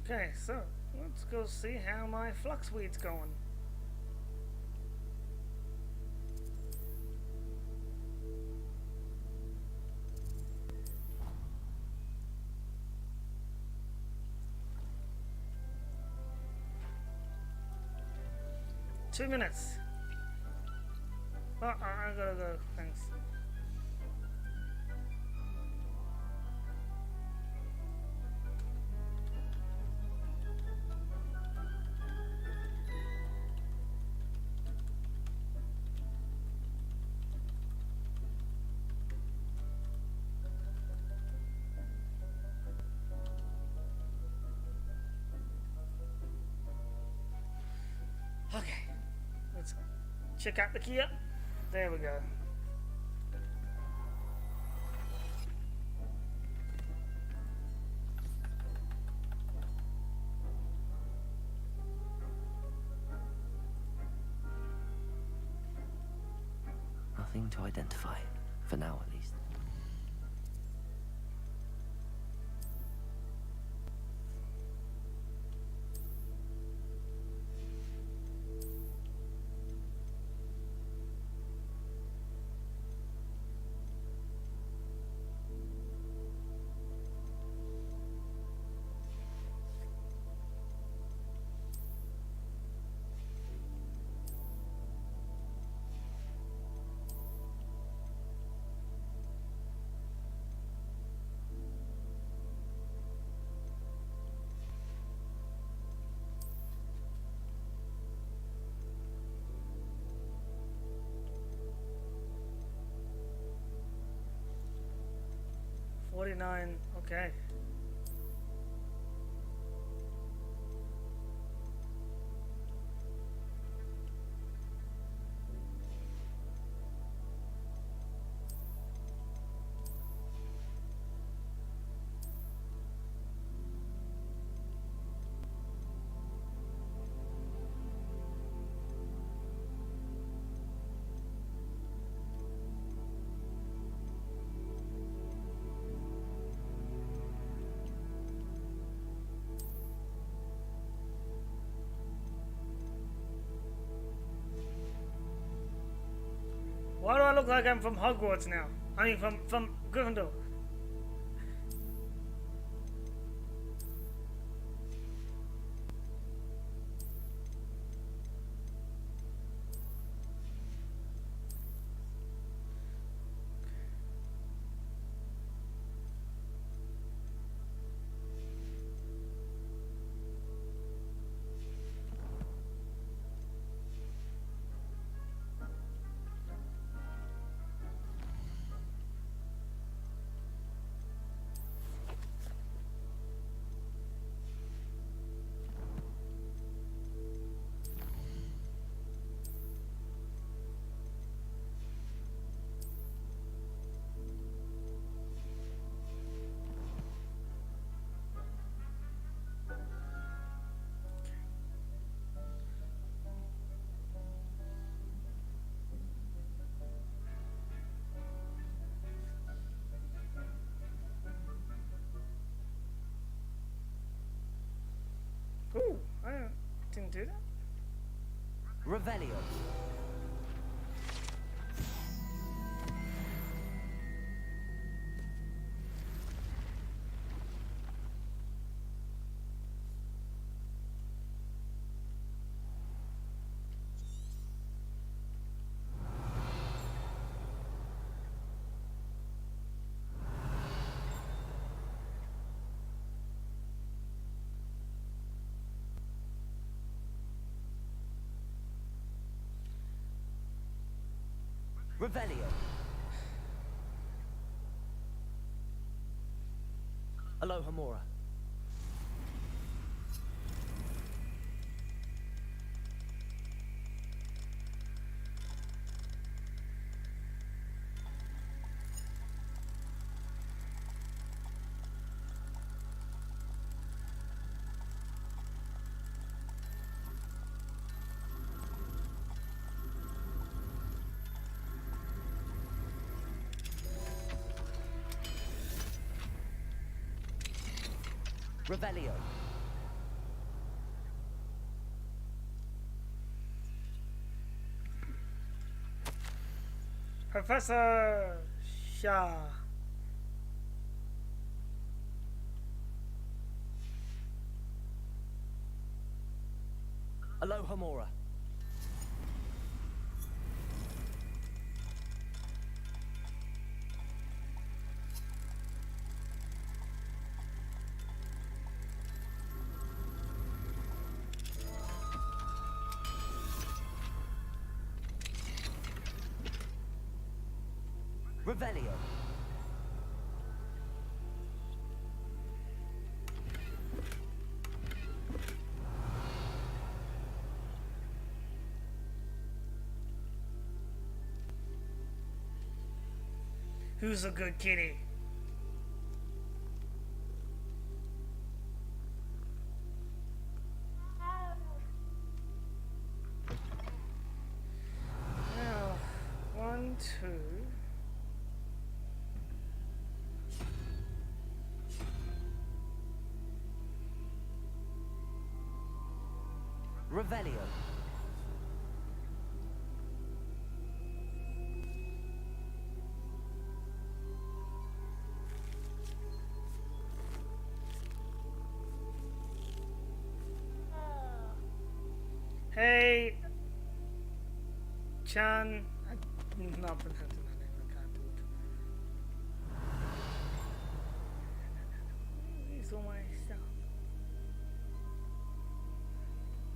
Okay, so let's go see how my Fluxweed's going. Two minutes. Oh, I gotta go. Thanks. Okay, let's check out the key. There we go. Nothing to identify, for now at least. $49, okay. Why do I look like I'm from Hogwarts now? I mean, from Gryffindor. Ooh, I didn't do that. Revelio. Revelio. Aloha Mora. Revelio. Professor Shah. Aloha Mora. Revelio. Who's a good kitty? Now, 1, 2. Revelio. Hey, Chan. I'm not pronouncing that name. I can't do it. These are my stuff.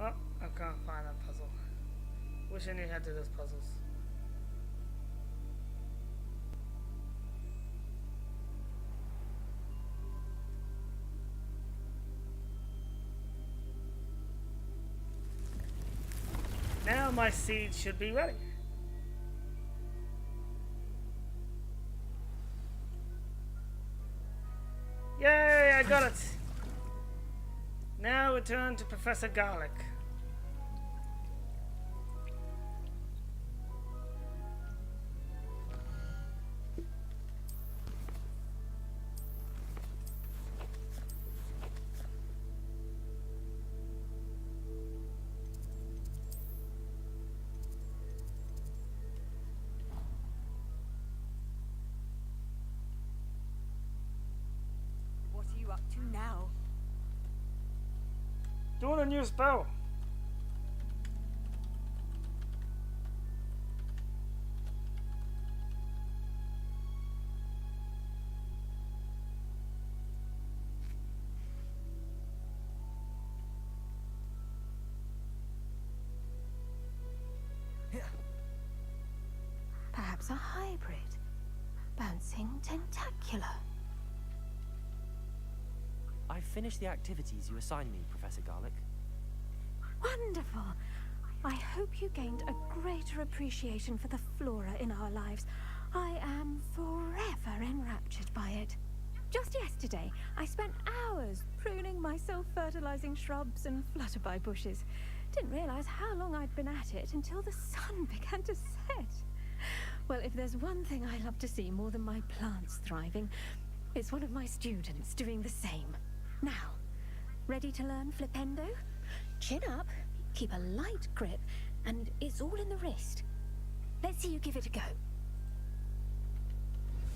Oh, I can't find that puzzle. Wish I knew how to do those puzzles. Now my seeds should be ready. Yay, I got it! Now return to Professor Garlick. What are you up to now? Doing a new spell. Perhaps a hybrid. Bouncing tentacular. I've finished the activities you assigned me, Professor Garlick. Wonderful. I hope you gained a greater appreciation for the flora in our lives. I am forever enraptured by it. Just yesterday, I spent hours pruning my self-fertilizing shrubs and flutterby bushes. Didn't realize how long I'd been at it until the sun began to set. Well, if there's one thing I love to see more than my plants thriving, it's one of my students doing the same. Now, ready to learn Flipendo? Chin up, keep a light grip, and it's all in the wrist. Let's see you give it a go.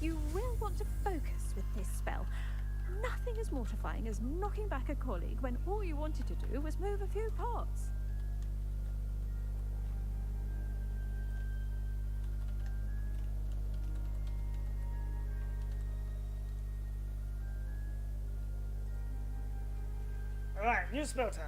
You will want to focus with this spell. Nothing as mortifying as knocking back a colleague when all you wanted to do was move a few pots. Alright, new spell time.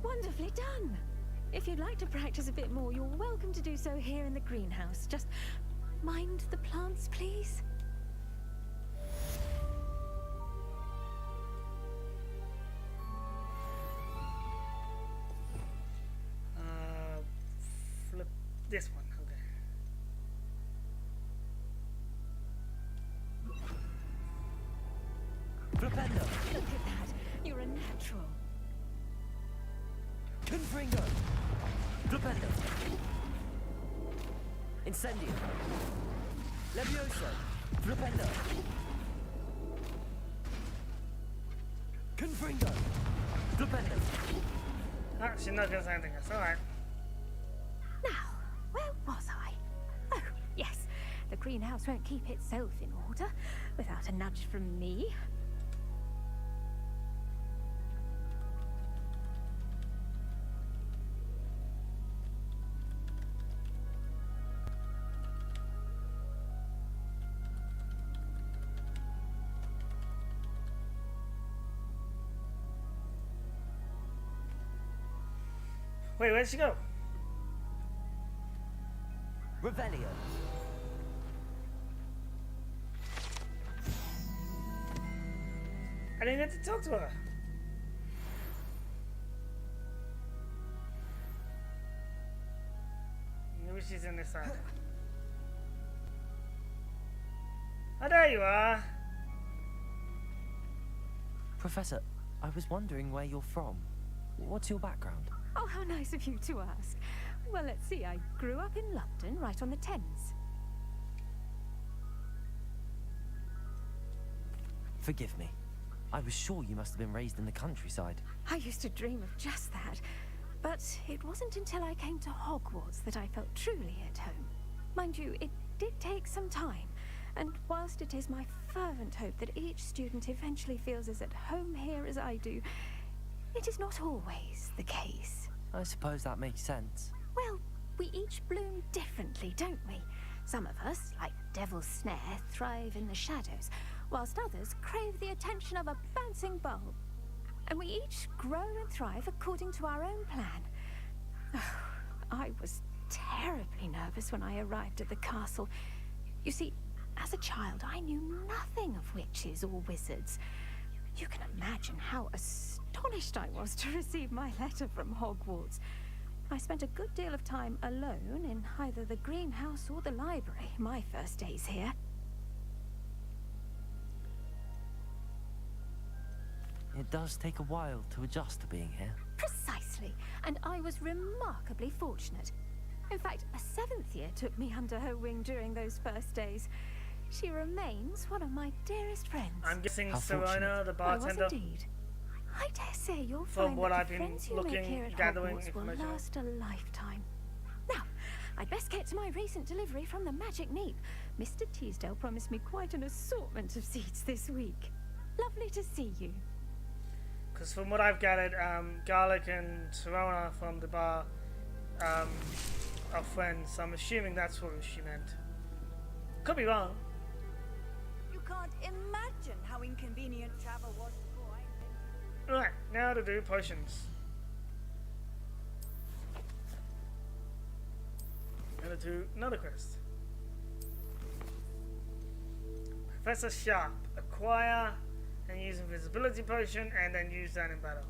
Wonderfully done. If you'd like to practice a bit more, you're welcome to do so here in the greenhouse. Just mind the plants, please. Flip this one, okay. Flipendo. Look at that. You're a natural. Confringo. Flipendo. Incendio. Levioso. Flipendo. Confringo. Flipendo. Ah, she's not gonna say anything. That's alright. Now, where was I? Oh, yes. The greenhouse won't keep itself in order without a nudge from me. Wait, where'd she go? I didn't get to talk to her. Maybe she's in this side. Oh, there you are. Professor, I was wondering where you're from. What's your background? Oh, how nice of you to ask. Well, let's see. I grew up in London, right on the Thames. Forgive me. I was sure you must have been raised in the countryside. I used to dream of just that. But it wasn't until I came to Hogwarts that I felt truly at home. Mind you, it did take some time. And whilst it is my fervent hope that each student eventually feels as at home here as I do, it is not always the case. I suppose that makes sense. Well, we each bloom differently, don't we? Some of us, like Devil's Snare, thrive in the shadows, whilst others crave the attention of a bouncing bulb. And we each grow and thrive according to our own plan. Oh, I was terribly nervous when I arrived at the castle. You see, as a child, I knew nothing of witches or wizards. You can imagine how astonished I was to receive my letter from Hogwarts. I spent a good deal of time alone in either the greenhouse or the library my first days here. It does take a while to adjust to being here. Precisely, and I was remarkably fortunate. In fact, a 7th year took me under her wing during those first days. She remains one of my dearest friends. I'm guessing How Sirona, fortunate. the I was bartender. indeed. I dare say you'll From find what that I've the been friends you make looking, here at gathering Hogwarts will information on. last a lifetime. Now, I'd best get to my recent delivery from the Magic Neep. Mr. Teasdale promised me quite an assortment of seeds this week. Lovely to see you. Because from what I've gathered, Garlick and Sirona from the bar are friends, so I'm assuming that's what she meant. Could be wrong. You can't imagine how inconvenient travel was before I invented. Right, now to do potions. Gonna do another quest. Professor Sharp. Acquire and use invisibility potion and then use that in battle.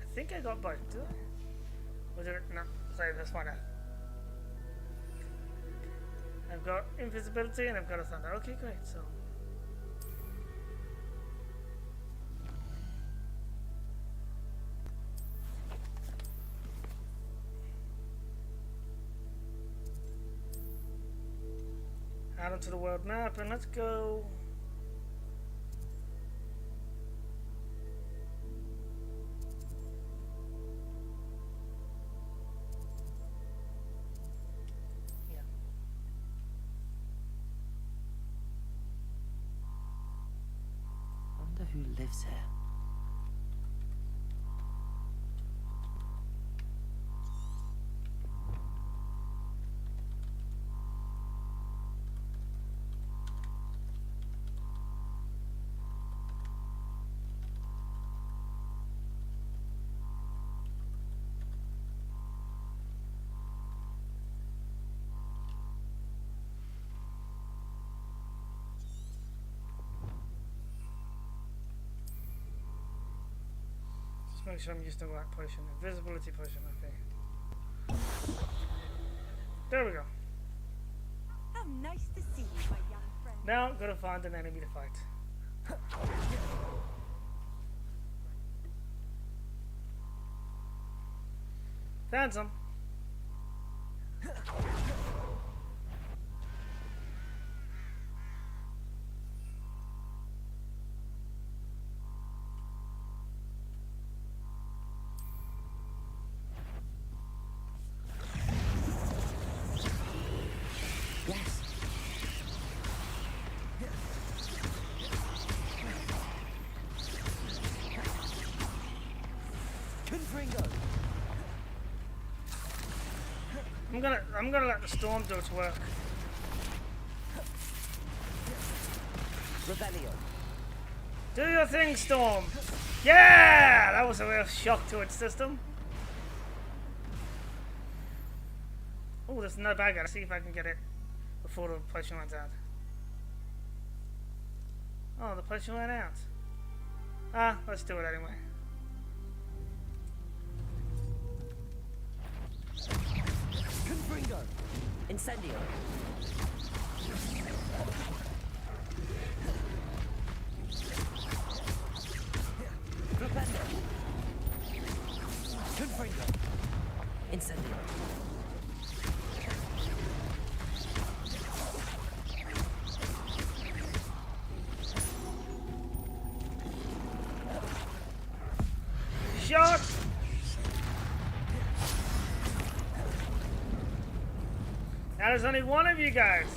I think I got both, did I? Or did it? No, sorry, let's find out. I've got invisibility and I've got a thunder. Okay, great, so. Out onto the world map and let's go. Wonder who lives here. Just make sure I'm using the right potion. Invisibility potion, okay. There we go. How nice to see you, my young friend. Now, gotta find an enemy to fight. Found some. I'm gonna let the storm do its work. Rebellion. Do your thing, Storm. Yeah, that was a real shock to its system. Oh, there's no bag. Let's see if I can get it before the potion runs out. Oh, the potion ran out. Ah, let's do it anyway. Confringo! Incendio! Flipendo! Confringo! Incendio! Shot! Now there's only one of you guys.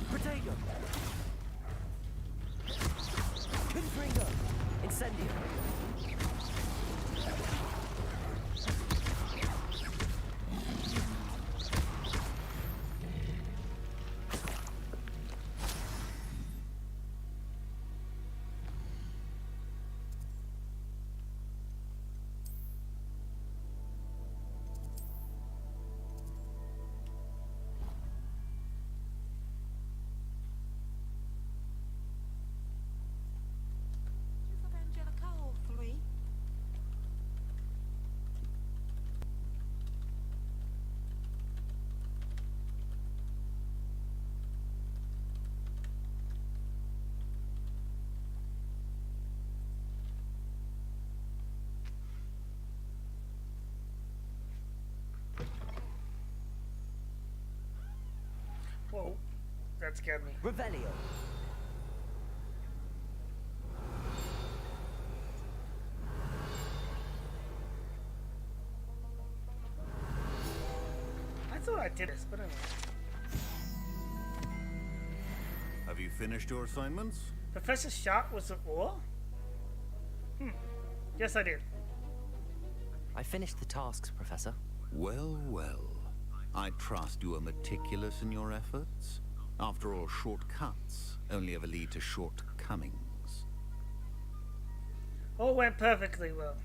Potato! Confringo! Incendio! Whoa, that scared me. Revelio! I thought I did this, but anyway. Have you finished your assignments? Professor Sharp was an ore? Yes, I did. I finished the tasks, Professor. Well, well. I trust you are meticulous in your efforts. After all, shortcuts only ever lead to shortcomings. All went perfectly well.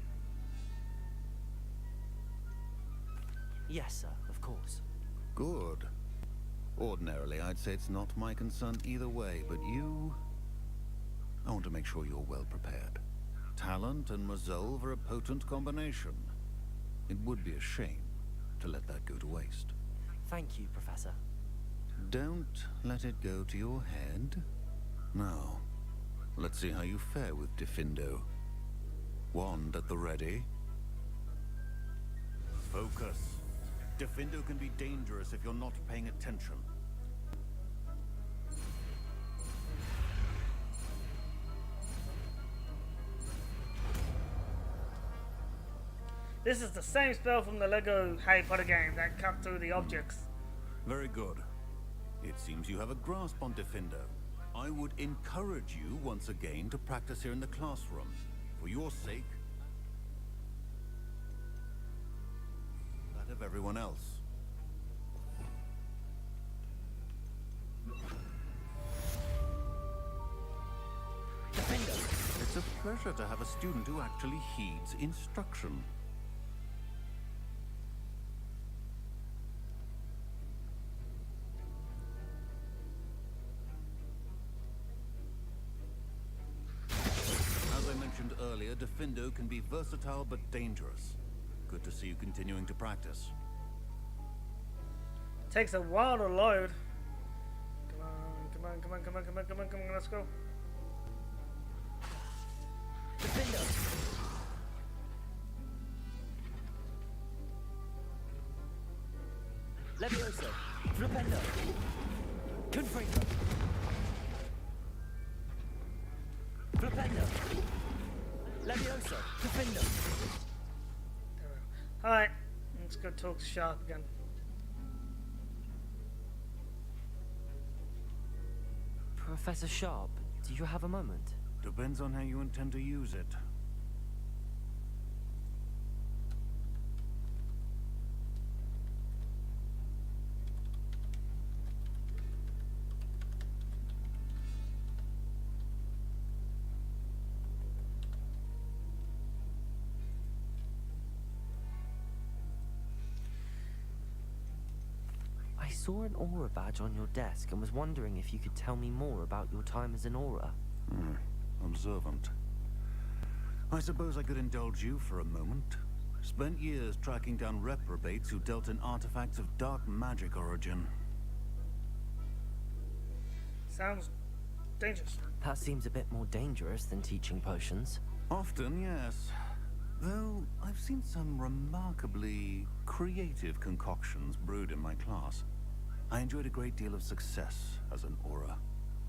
Yes, sir, of course. Good. Ordinarily, I'd say it's not my concern either way, but you... I want to make sure you're well prepared. Talent and resolve are a potent combination. It would be a shame to let that go to waste. Thank you, Professor. Don't let it go to your head. Now, let's see how you fare with Defendo. Wand at the ready. Focus. Defendo can be dangerous if you're not paying attention. This is the same spell from the Lego Harry Potter game that cut through the objects. Very good. It seems you have a grasp on Defendo. I would encourage you once again to practice here in the classroom. For your sake. That of everyone else. Defendo! It's a pleasure to have a student who actually heeds instruction. Earlier, Defendo can be versatile but dangerous. Good to see you continuing to practice. Takes a while to load. Come on, come on, come on, come on, come on, come on, come on, let's go. Defendo! Levioso! Flipendo! Confringo! Flipendo! Levioso! Defendo! Alright, let's go talk to Sharp again. Professor Sharp, do you have a moment? Depends on how you intend to use it. saw an aura badge on your desk and was wondering if you could tell me more about your time as an aura. Observant. I suppose I could indulge you for a moment. Spent years tracking down reprobates who dealt in artifacts of dark magic origin. Sounds dangerous. That seems a bit more dangerous than teaching potions. Often, yes. Though I've seen some remarkably creative concoctions brewed in my class. I enjoyed a great deal of success as an aura.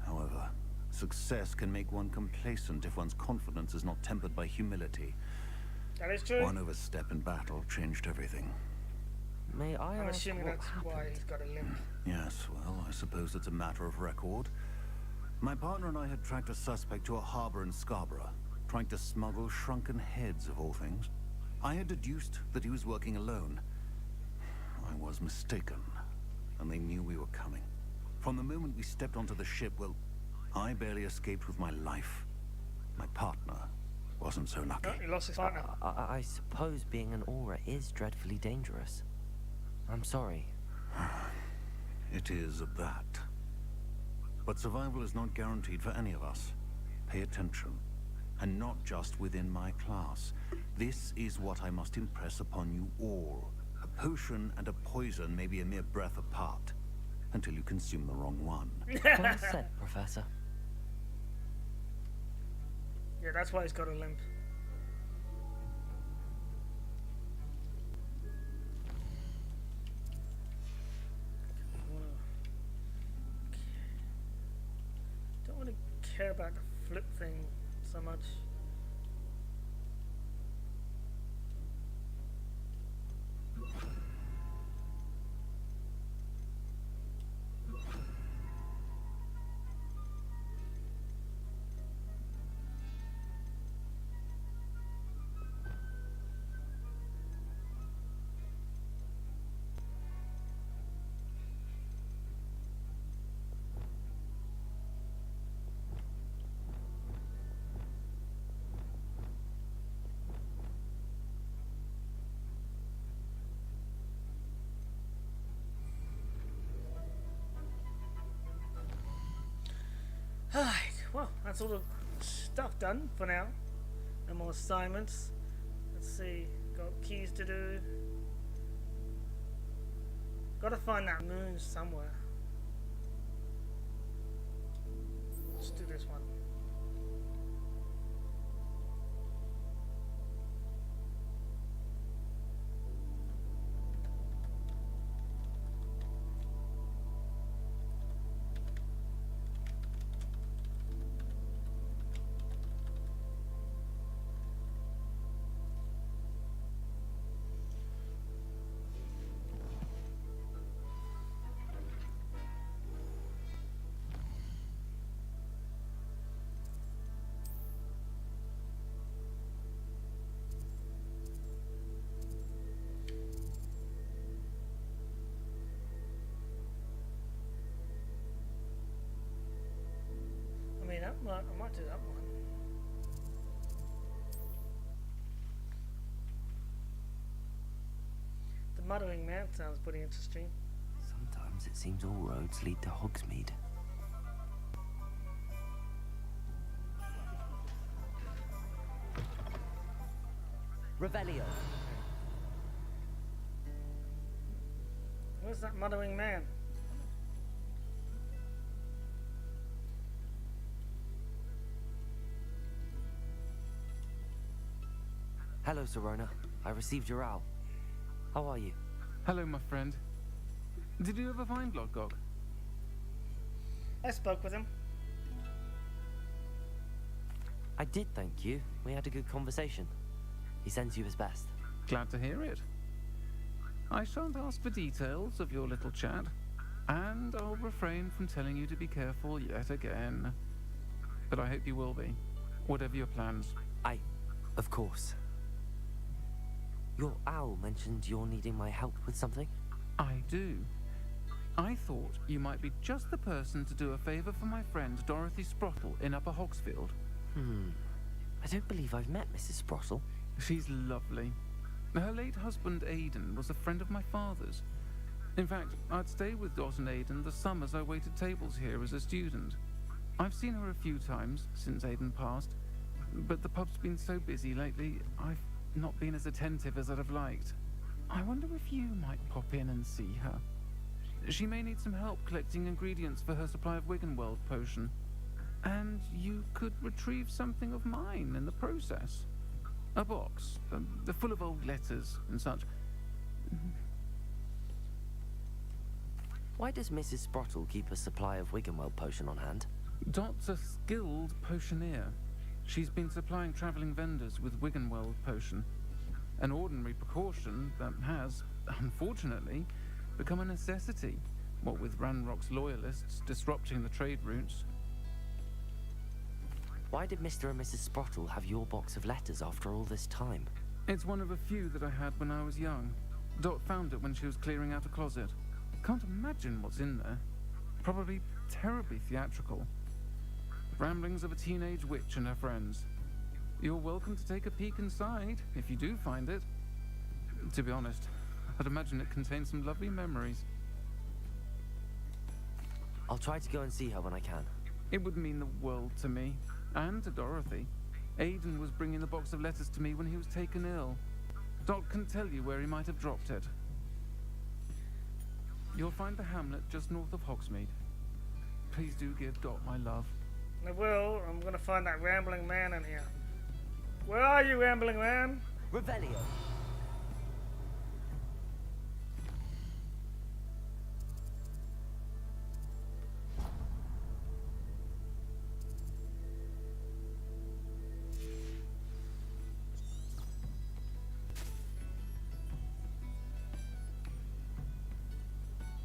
However, success can make one complacent if one's confidence is not tempered by humility. That is true. One overstep in battle changed everything. May I I'm ask assuming what that's happened? why he's got a limp. Yes, well, I suppose it's a matter of record. My partner and I had tracked a suspect to a harbor in Scarborough, trying to smuggle shrunken heads of all things. I had deduced that he was working alone. I was mistaken, and they knew we were coming. From the moment we stepped onto the ship, well, I barely escaped with my life. My partner wasn't so lucky. Oh, he lost his partner. I suppose being an aura is dreadfully dangerous. I'm sorry. It is at that. But survival is not guaranteed for any of us. Pay attention. And not just within my class. This is what I must impress upon you all. A potion and a poison may be a mere breath apart, until you consume the wrong one. Well said, Professor. Yeah, that's why he's got a limp. Don't want to care about the flip thing so much. Alright, well, that's all the stuff done for now. No more assignments. Let's see, got keys to do. Gotta find that moon somewhere. Let's do this one. I might do that one. The Muttering Man sounds pretty interesting. Sometimes it seems all roads lead to Hogsmeade. Revelio. Where's that Muttering Man? Hello, Sirona. I received your owl. How are you? Hello, my friend. Did you ever find Lodgok? I spoke with him. I did, thank you. We had a good conversation. He sends you his best. Glad to hear it. I shan't ask for details of your little chat, and I'll refrain from telling you to be careful yet again. But I hope you will be, whatever your plans. Of course. Your owl mentioned you're needing my help with something? I do. I thought you might be just the person to do a favor for my friend Dorothy Sprottle in Upper Hogsfield. I don't believe I've met Mrs. Sprottle. She's lovely. Her late husband Aidan was a friend of my father's. In fact, I'd stay with Dot and Aiden the summers I waited tables here as a student. I've seen her a few times since Aiden passed, but the pub's been so busy lately, I've not been as attentive as I'd have liked. I wonder if you might pop in and see her. She may need some help collecting ingredients for her supply of Wiggenweld potion. And you could retrieve something of mine in the process. A box, full of old letters and such. Why does Mrs. Sprottle keep a supply of Wiggenweld potion on hand? Dot's a skilled potioneer. She's been supplying travelling vendors with Wiggenweld potion. An ordinary precaution that has, unfortunately, become a necessity, what with Ranrock's loyalists disrupting the trade routes. Why did Mr. and Mrs. Sprottle have your box of letters after all this time? It's one of a few that I had when I was young. Dot found it when she was clearing out a closet. Can't imagine what's in there. Probably terribly theatrical. Ramblings of a teenage witch and her friends. You're welcome to take a peek inside, if you do find it. To be honest, I'd imagine it contains some lovely memories. I'll try to go and see her when I can. It would mean the world to me, and to Dorothy. Aiden was bringing the box of letters to me when he was taken ill. Dot can tell you where he might have dropped it. You'll find the hamlet just north of Hogsmeade. Please do give Dot my love. I will. I'm gonna find that rambling man in here. Where are you, rambling man? Revelio.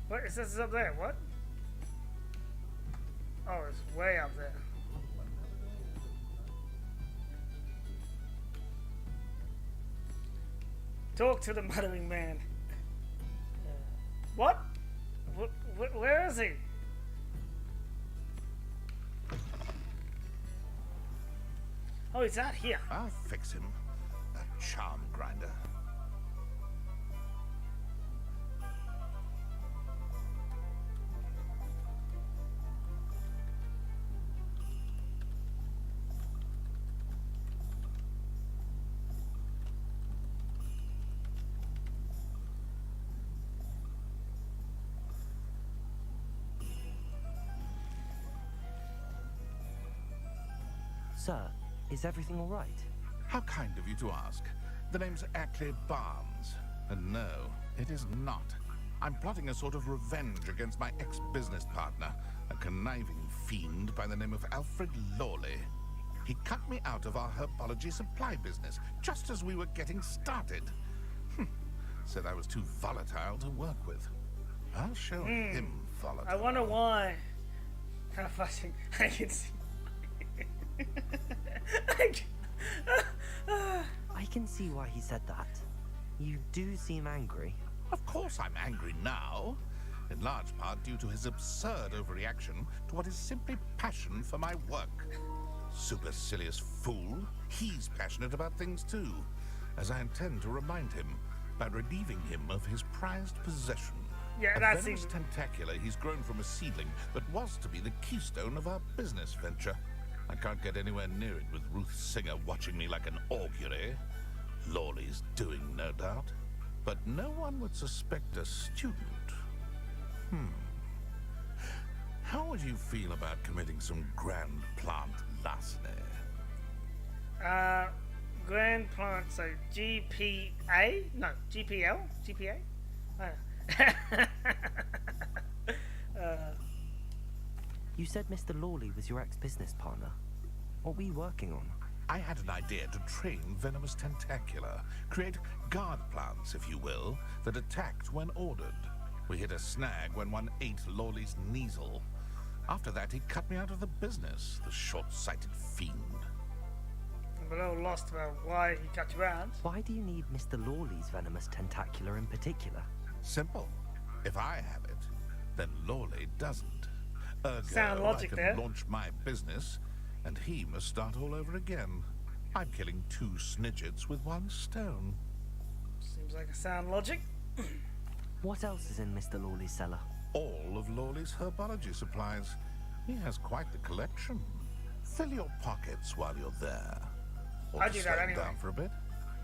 What? It says it's up there. What? Oh, it's way up there. Talk to the Muttering Man. What? Where is he? Oh, he's out here. I'll fix him. That charm grinder. Sir, is everything all right? How kind of you to ask. The name's Ackley Barnes. And no, it is not. I'm plotting a sort of revenge against my ex-business partner, a conniving fiend by the name of Alfred Lawley. He cut me out of our herbology supply business just as we were getting started. Said I was too volatile to work with. I'll show him volatile. I wonder why. How fucking I can see. I can see why he said that. You do seem angry. Of course I'm angry now. In large part due to his absurd overreaction to what is simply passion for my work. Supercilious fool. He's passionate about things too, as I intend to remind him by relieving him of his prized possession. Yeah, a that venomous seems... tentacular he's grown from a seedling that was to be the keystone of our business venture. I can't get anywhere near it with Ruth Singer watching me like an augury. Lawley's doing, no doubt. But no one would suspect a student. How would you feel about committing some grand plant larceny? Grand plant, so GPA? No, GPL? GPA? You said Mr. Lawley was your ex-business partner. What were you working on? I had an idea to train venomous tentacula, create guard plants, if you will, that attacked when ordered. We hit a snag when one ate Lawley's Kneasel. After that, he cut me out of the business, the short-sighted fiend. I'm a little lost about why he cut you out. Why do you need Mr. Lawley's venomous tentacular in particular? Simple. If I have it, then Lawley doesn't. Sound logic I can there. launch my business, and he must start all over again. I'm killing 2 snidgets with 1 stone. Seems like a sound logic. What else is in Mr. Lawley's cellar? All of Lawley's herbology supplies. He has quite the collection. Fill your pockets while you're there. Or I'll just do that slow anyway. down for a bit,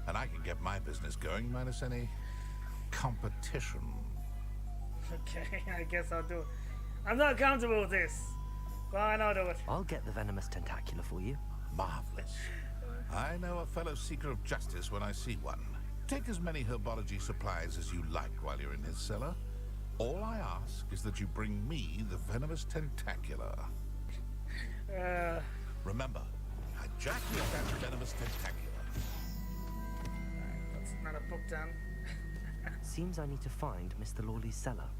and I can get my business going minus any competition. Okay, I guess I'll do it. I'm not comfortable with this. Fine, I'll do it. I'll get the venomous tentacula for you. Marvelous. I know a fellow seeker of justice when I see one. Take as many herbology supplies as you like while you're in his cellar. All I ask is that you bring me the venomous tentacula. Remember, I jack you that venomous tentacula. That's not a book down. Seems I need to find Mr. Lawley's cellar.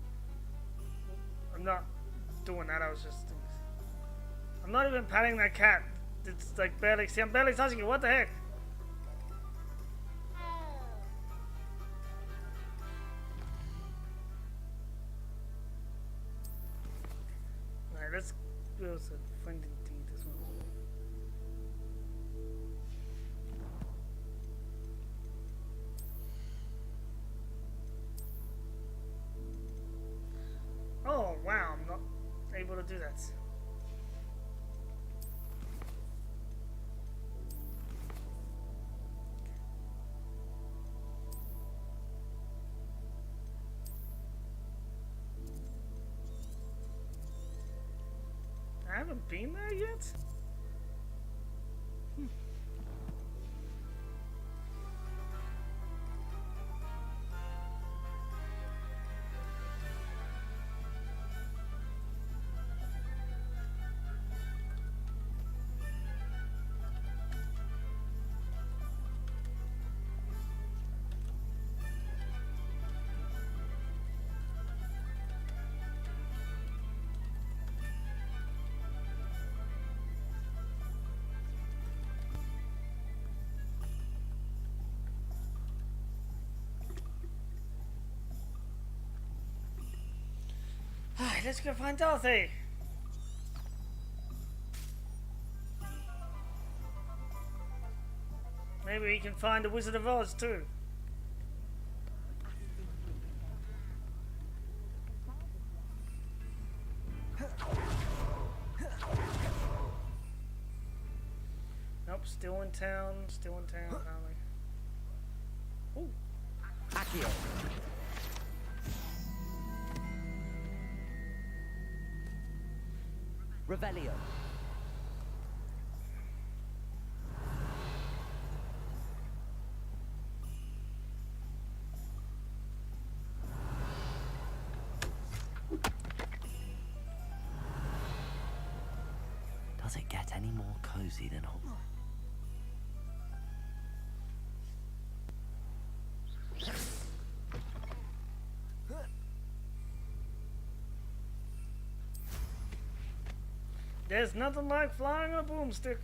I'm not doing that. I was just. I'm not even patting that cat. It's like barely. See, I'm barely touching it. What the heck? Alright, let's go to find indeed this one. Oh wow, I'm not able to do that. I haven't been there yet? Alright, let's go find Dorothy. Maybe we can find the Wizard of Oz too. Nope, still in town, apparently. Ooh. Accio. Revelio. Does it get any more cozy than Hogwarts? There's nothing like flying a boomstick.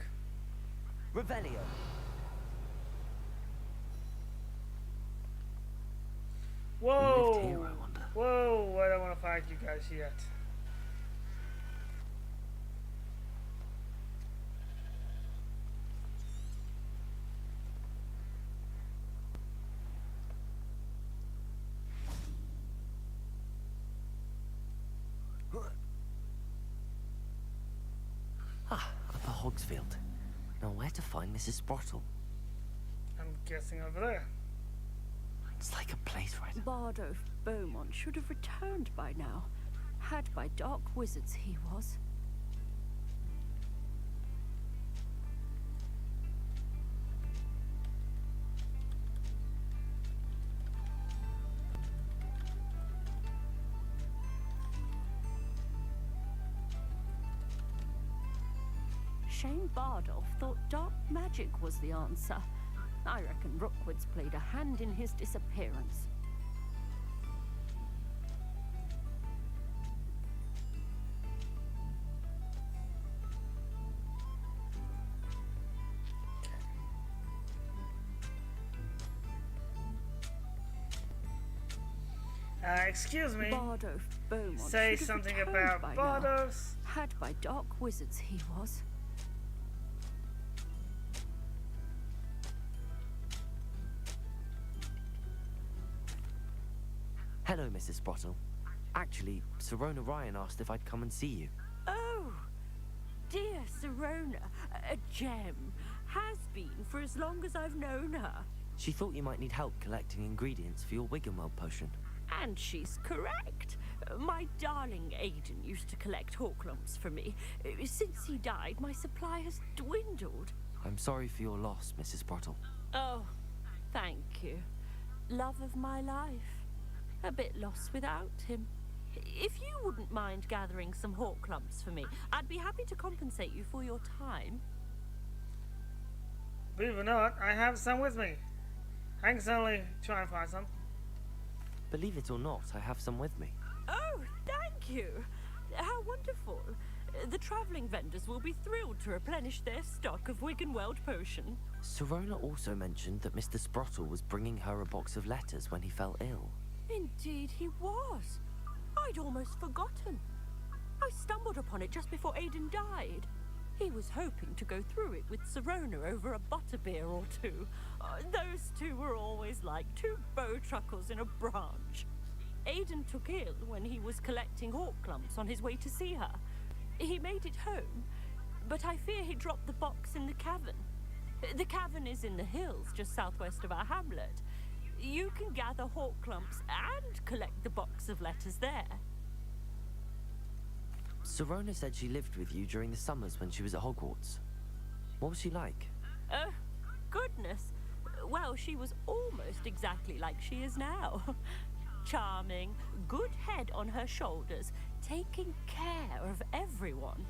Revelio. Whoa! Here, I wonder. Whoa! I don't want to fight you guys yet. Ah, Upper Hogsfield. Now where to find Mrs. Sprottle? I'm guessing over there. It's like a place right. Bardo Beaumont should have returned by now. Had by dark wizards he was. Shane Bardolph thought dark magic was the answer. I reckon Rookwood's played a hand in his disappearance. Excuse me. Bardolph Beaumont Say should have something returned about by now. Bardolph's. Had by dark wizards he was. Hello, Mrs. Sprottle. Actually, Sirona Ryan asked if I'd come and see you. Oh, dear Sirona, a gem. Has been for as long as I've known her. She thought you might need help collecting ingredients for your Wiggenweld potion. And she's correct. My darling Aiden used to collect Horklumps for me. Since he died, my supply has dwindled. I'm sorry for your loss, Mrs. Sprottle. Oh, thank you. Love of my life. A bit lost without him. If you wouldn't mind gathering some Horklumps for me, I'd be happy to compensate you for your time. Believe it or not, I have some with me. I can certainly try and find some. Believe it or not, I have some with me. Oh, thank you. How wonderful. The travelling vendors will be thrilled to replenish their stock of Wiggenweld potion. Sirona also mentioned that Mr. Sprottle was bringing her a box of letters when he fell ill. Indeed he was. I'd almost forgotten. I stumbled upon it just before Aiden died. He was hoping to go through it with Sirona over a butterbeer or two. Those two were always like two bowtruckles in a branch. Aiden took ill when he was collecting Horklumps on his way to see her. He made it home, but I fear he dropped the box in the cavern. The cavern is in the hills just southwest of our hamlet. You can gather Horklumps and collect the box of letters there. Sirona said she lived with you during the summers when she was at Hogwarts. What was she like? Oh, goodness. Well, she was almost exactly like she is now. Charming, good head on her shoulders, taking care of everyone.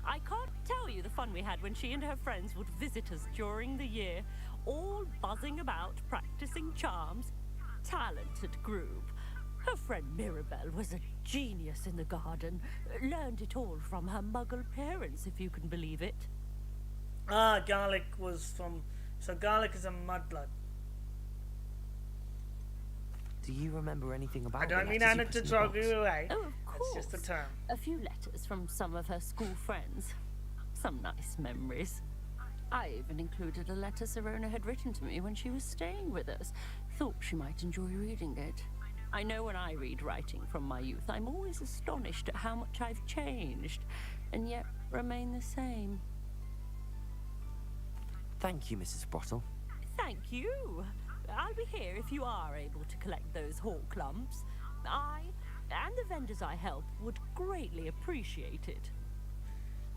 I can't tell you the fun we had when she and her friends would visit us during the year, all buzzing about, practicing charms. Talented group. Her friend Mirabelle was a genius in the garden. Learned it all from her muggle parents, if you can believe it. Ah, Garlick was from... So Garlick is a mudblood. Do you remember anything about I don't mean Anna to drug you away. Oh, of course. It's just a term. A few letters from some of her school friends. Some nice memories. I even included a letter Sirona had written to me when she was staying with us. Thought she might enjoy reading it. I know when I read writing from my youth, I'm always astonished at how much I've changed, and yet remain the same. Thank you, Mrs. Sprottle. Thank you. I'll be here if you are able to collect those Horklumps. I and the vendors I help would greatly appreciate it.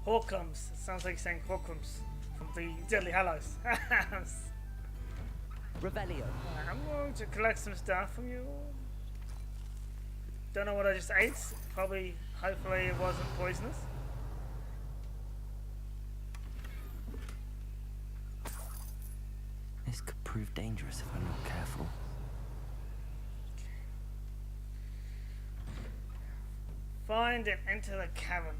Horklumps. Sounds like you're saying Horklumps from the Deadly Hallows. Revelio. I'm going to collect some stuff from you. Don't know what I just ate. Probably, hopefully it wasn't poisonous. This could prove dangerous if I'm not careful. Find and enter the cavern.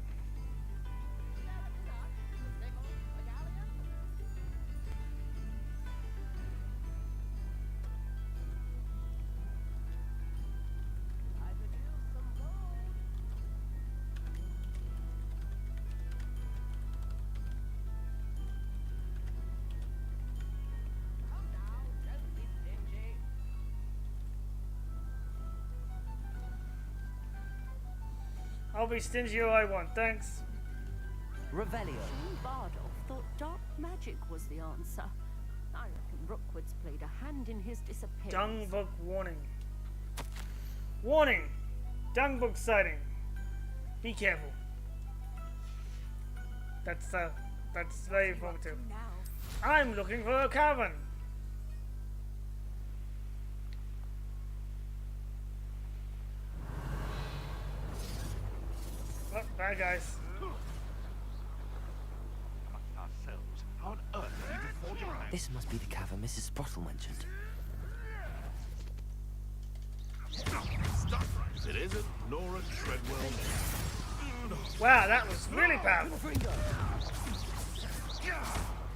I'll be stingy all I want, thanks. Revelio. Bardolph thought dark magic was the answer. I reckon Rookwood's played a hand in his disappearance. Dungbug warning. Warning! Dungbug sighting. Be careful. That's very informative. I'm looking for a cavern. Oh, bad guys. Ourselves. How on earth did you forge around? This must be the cavern Mrs. Sprottle mentioned. If it isn't, Nora Treadwell. Wow, that was really powerful.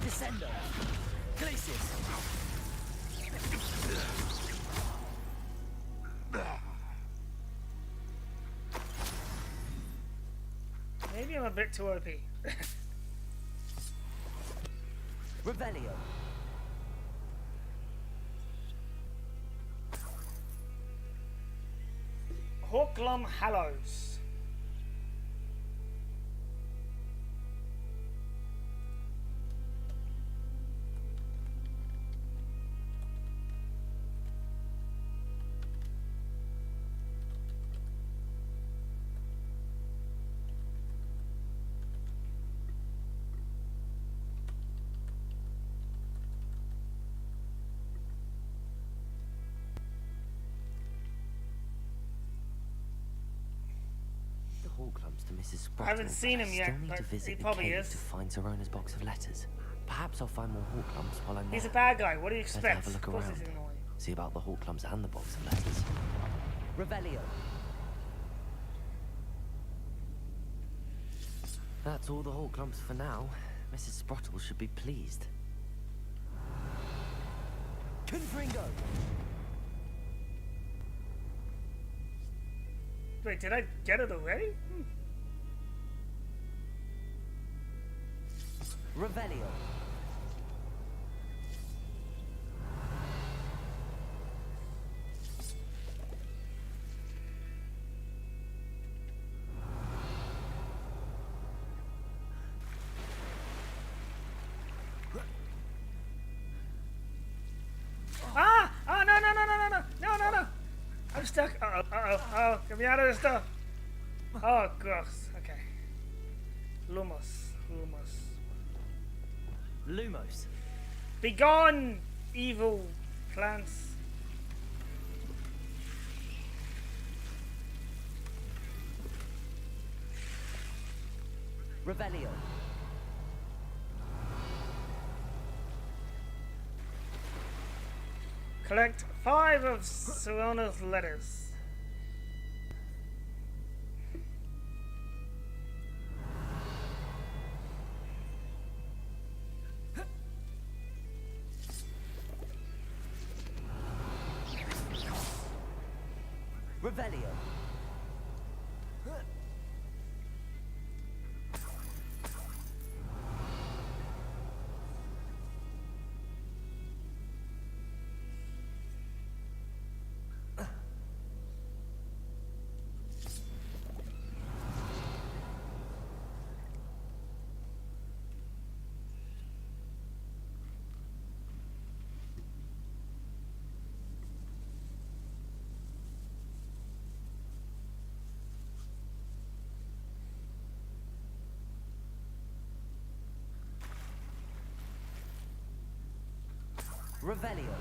Descendo. Glacius. Maybe I'm a bit too OP. Revelio. Horklump Hollows. Horklumps to Mrs. Sprottle. I haven't seen him yet, Still need but to he visit the probably cave is. to find Sirona's box of letters. Perhaps I'll find more Horklumps while I'm there. He's a bad guy. What do you Better expect? have a look Of course around. he's annoying. See about the Horklumps and the box of letters. Revelio. That's all the Horklumps for now. Mrs. Sprottle should be pleased. Confringo! Wait, did I get it already? Revelio. Ah! Oh, no, no, no, no, no, no, no, no, no! I'm stuck. Uh-oh, get me out of this stuff. Oh, gross. Okay. Lumos. Lumos. Begone, evil plants. Revelio. Collect 5 of Sirona's letters. Revelio. Revelio.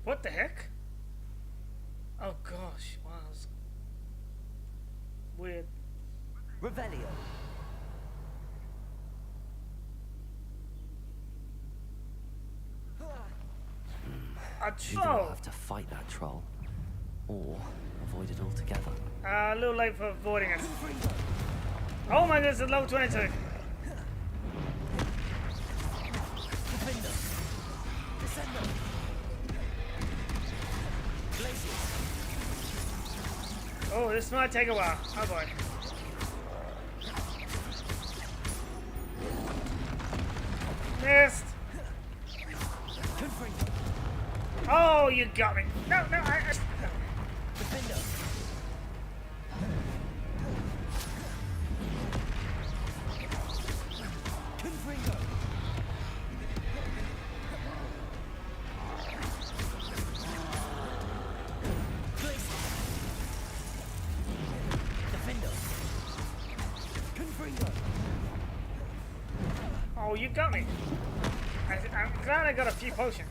What the heck? Oh gosh, wow, that's weird. Revelio. A Either troll! I'll have to fight that troll, or avoid it altogether. A little late for avoiding it. Oh my goodness, it's level 22. Oh, this might take a while. Oh boy. Missed. Oh, you got me. No, no, Oh, you got me. I'm glad I got a few potions.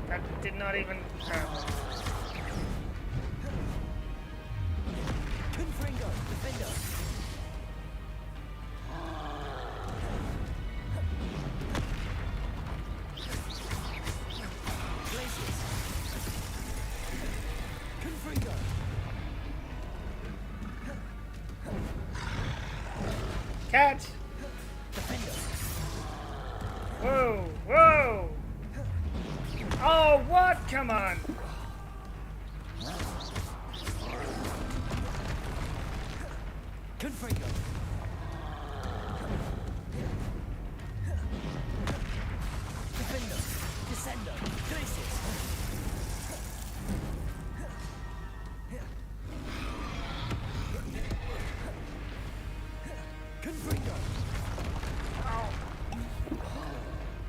That did not even... Confringo, Defender. catch. Whoa, whoa. Oh, what? Come on. Confringo. Defendo. Descendo. Crisis. Confringo.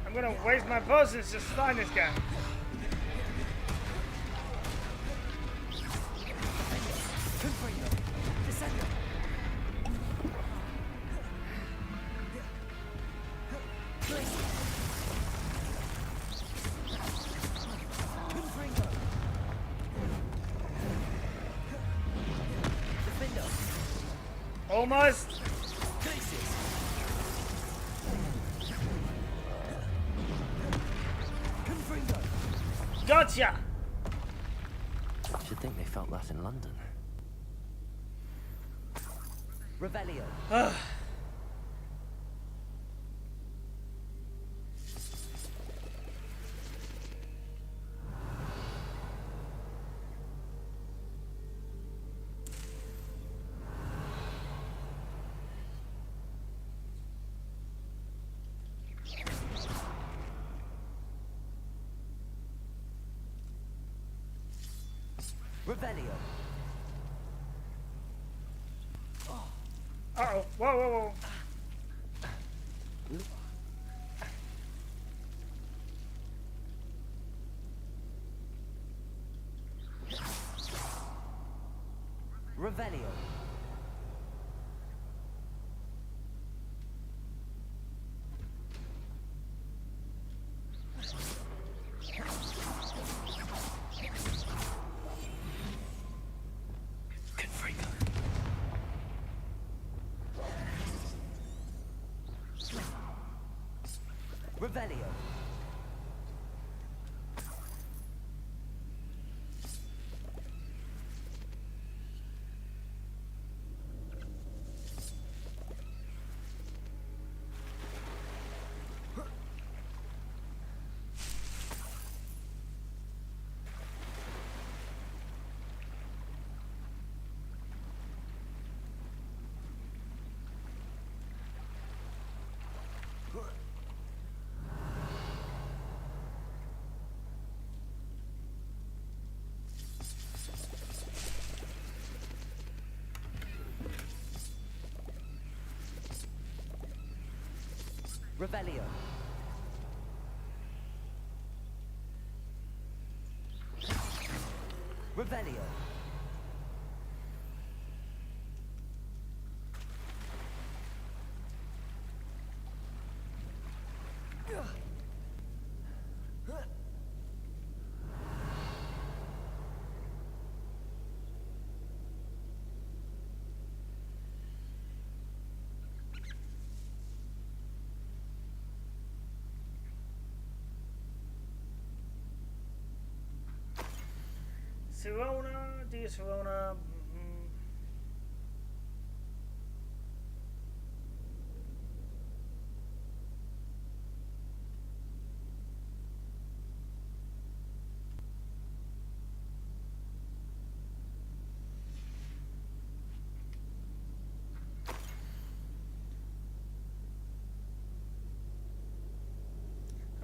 I'm gonna waste my potions just to find this guy. Confringo. Descendo. Confringo. Defendo. Almost. Crisis. Confringo. Gotcha. Should think they felt that in London. Revelio. Revelio. Uh-oh. Whoa, whoa, whoa. Revelio. Revelio. Revelio. Revelio. Sirona, dear Sirona.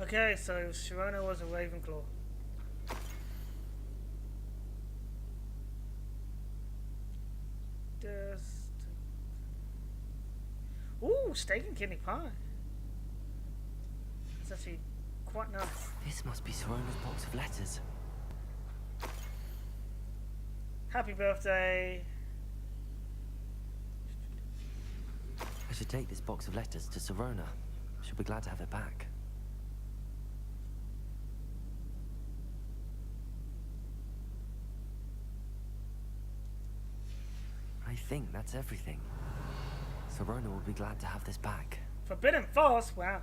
Okay, so Sirona was a Ravenclaw. Ooh, steak and kidney pie. It's actually quite nice. This must be Sirona's box of letters. Happy birthday. I should take this box of letters to Sirona. She'll be glad to have it back. I think that's everything. Sirona will be glad to have this back. Forbidden Force? Wow.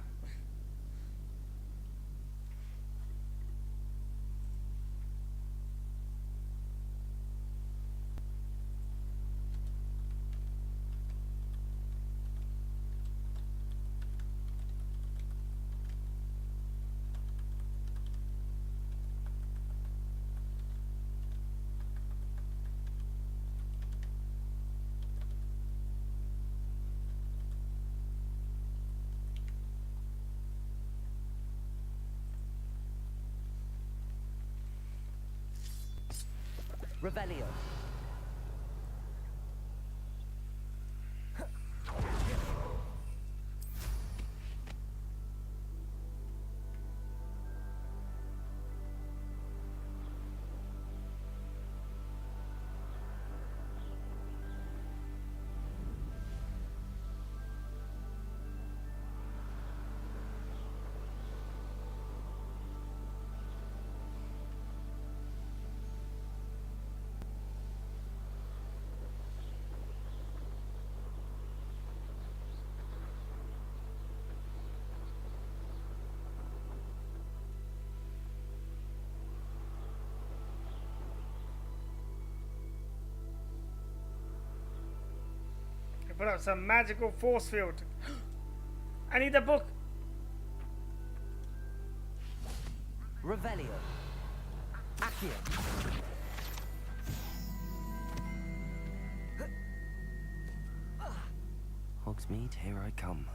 Revelio. Put up some magical force field. I need the book. Revelio. Accio. Hogsmeade, here I come.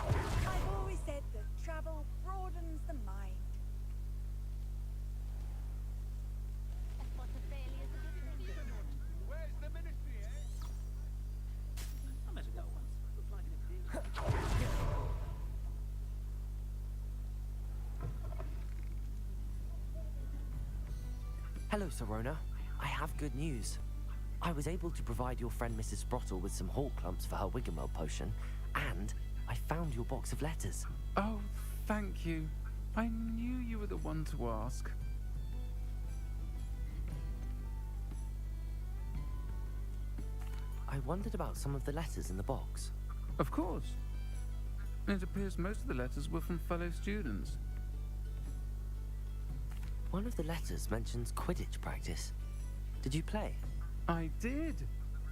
I've always said that travel broadens the mind. Where's the ministry, eh? I must go once. Looks like an Hello, Sirona. I have good news. I was able to provide your friend Mrs. Sprottle with some Horklumps for her Wiggenweld potion, and I found your box of letters. Oh, thank you. I knew you were the one to ask. I wondered about some of the letters in the box. Of course. It appears most of the letters were from fellow students. One of the letters mentions Quidditch practice. Did you play? I did.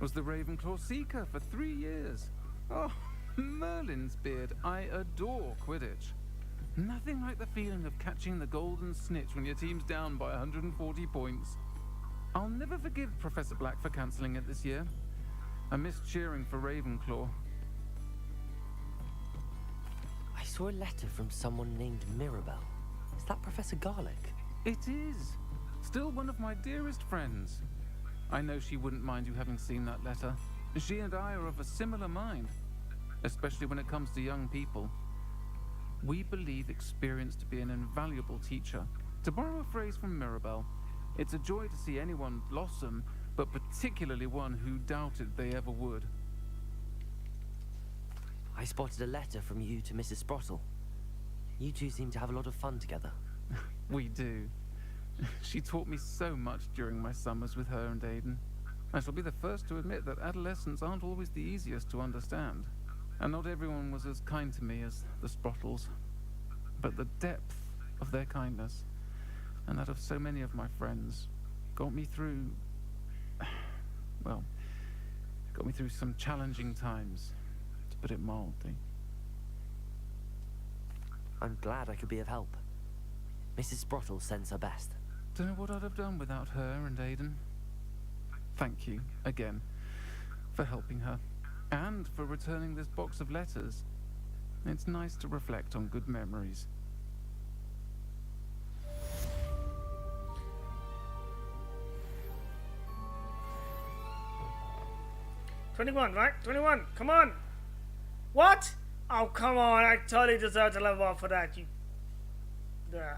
Was the Ravenclaw Seeker for 3 years. Oh, Merlin's beard. I adore Quidditch. Nothing like the feeling of catching the golden snitch when your team's down by 140 points. I'll never forgive Professor Black for cancelling it this year. I missed cheering for Ravenclaw. I saw a letter from someone named Mirabelle. Is that Professor Garlick? It is. Still one of my dearest friends. I know she wouldn't mind you having seen that letter. She and I are of a similar mind, especially when it comes to young people. We believe experience to be an invaluable teacher. To borrow a phrase from Mirabelle, it's a joy to see anyone blossom, but particularly one who doubted they ever would. I spotted a letter from you to Mrs. Sprottle. You two seem to have a lot of fun together. We do. She taught me so much during my summers with her and Aiden. I shall be the first to admit that adolescents aren't always the easiest to understand. And not everyone was as kind to me as the Sprottles. But the depth of their kindness, and that of so many of my friends, got me through... well, got me through some challenging times, to put it mildly. I'm glad I could be of help. Mrs. Sprottle sends her best. Don't know what I'd have done without her and Aiden. Thank you, again, for helping her, and for returning this box of letters. It's nice to reflect on good memories. $21, right? 21. Come on. What? Oh, come on. I totally deserve to level up for that. You. Ugh.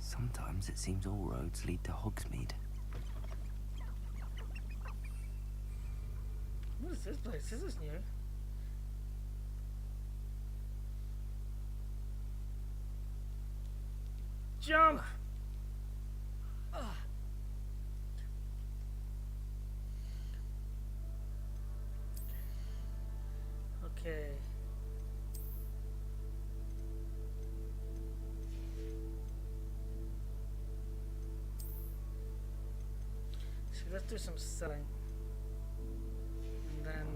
Sometimes it seems all roads lead to Hogsmeade. What is this place? This is new. Jump! let's do some selling. And then...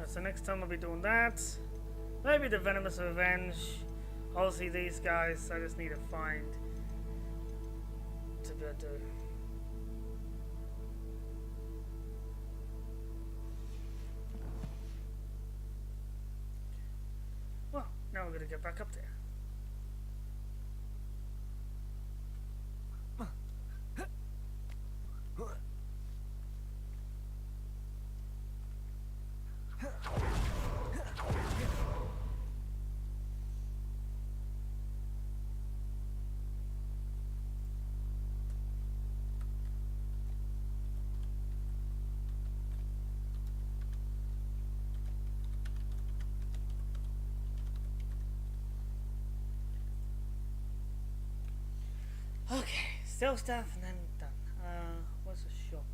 So next time I'll be doing that. Maybe the Venomous Revenge. Obviously these guys I just need to find to be able to... Well, now we're gonna get back up there. Okay, sell stuff and then done. What's the shop?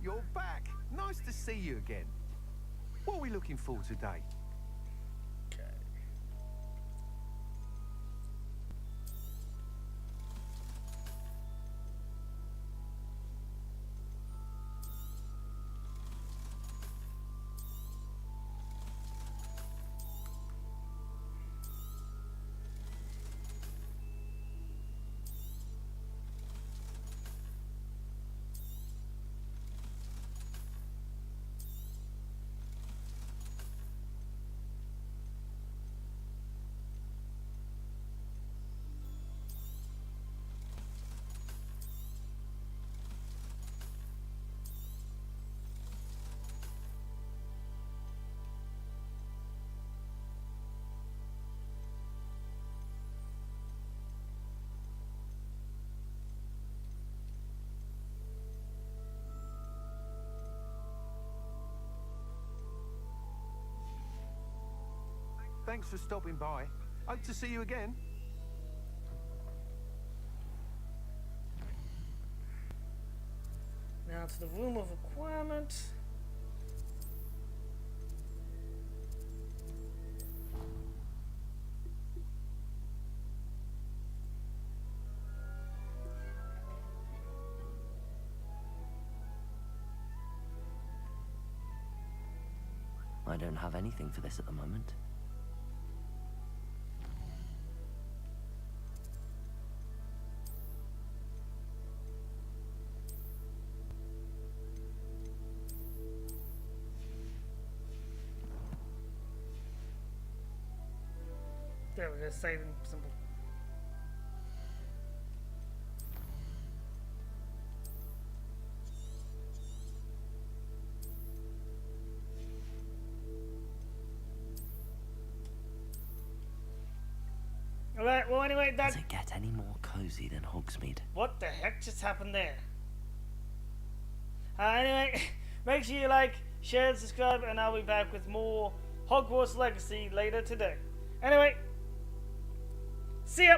You're back. Nice to see you again. What are we looking for today? Thanks for stopping by. Hope to see you again. Now to the room of requirement. I don't have anything for this at the moment. There we go, saving symbol. Alright, well anyway, that... Does it get any more cozy than Hogsmeade? What the heck just happened there? Anyway, make sure you like, share, and subscribe, and I'll be back with more Hogwarts Legacy later today. Anyway, see ya!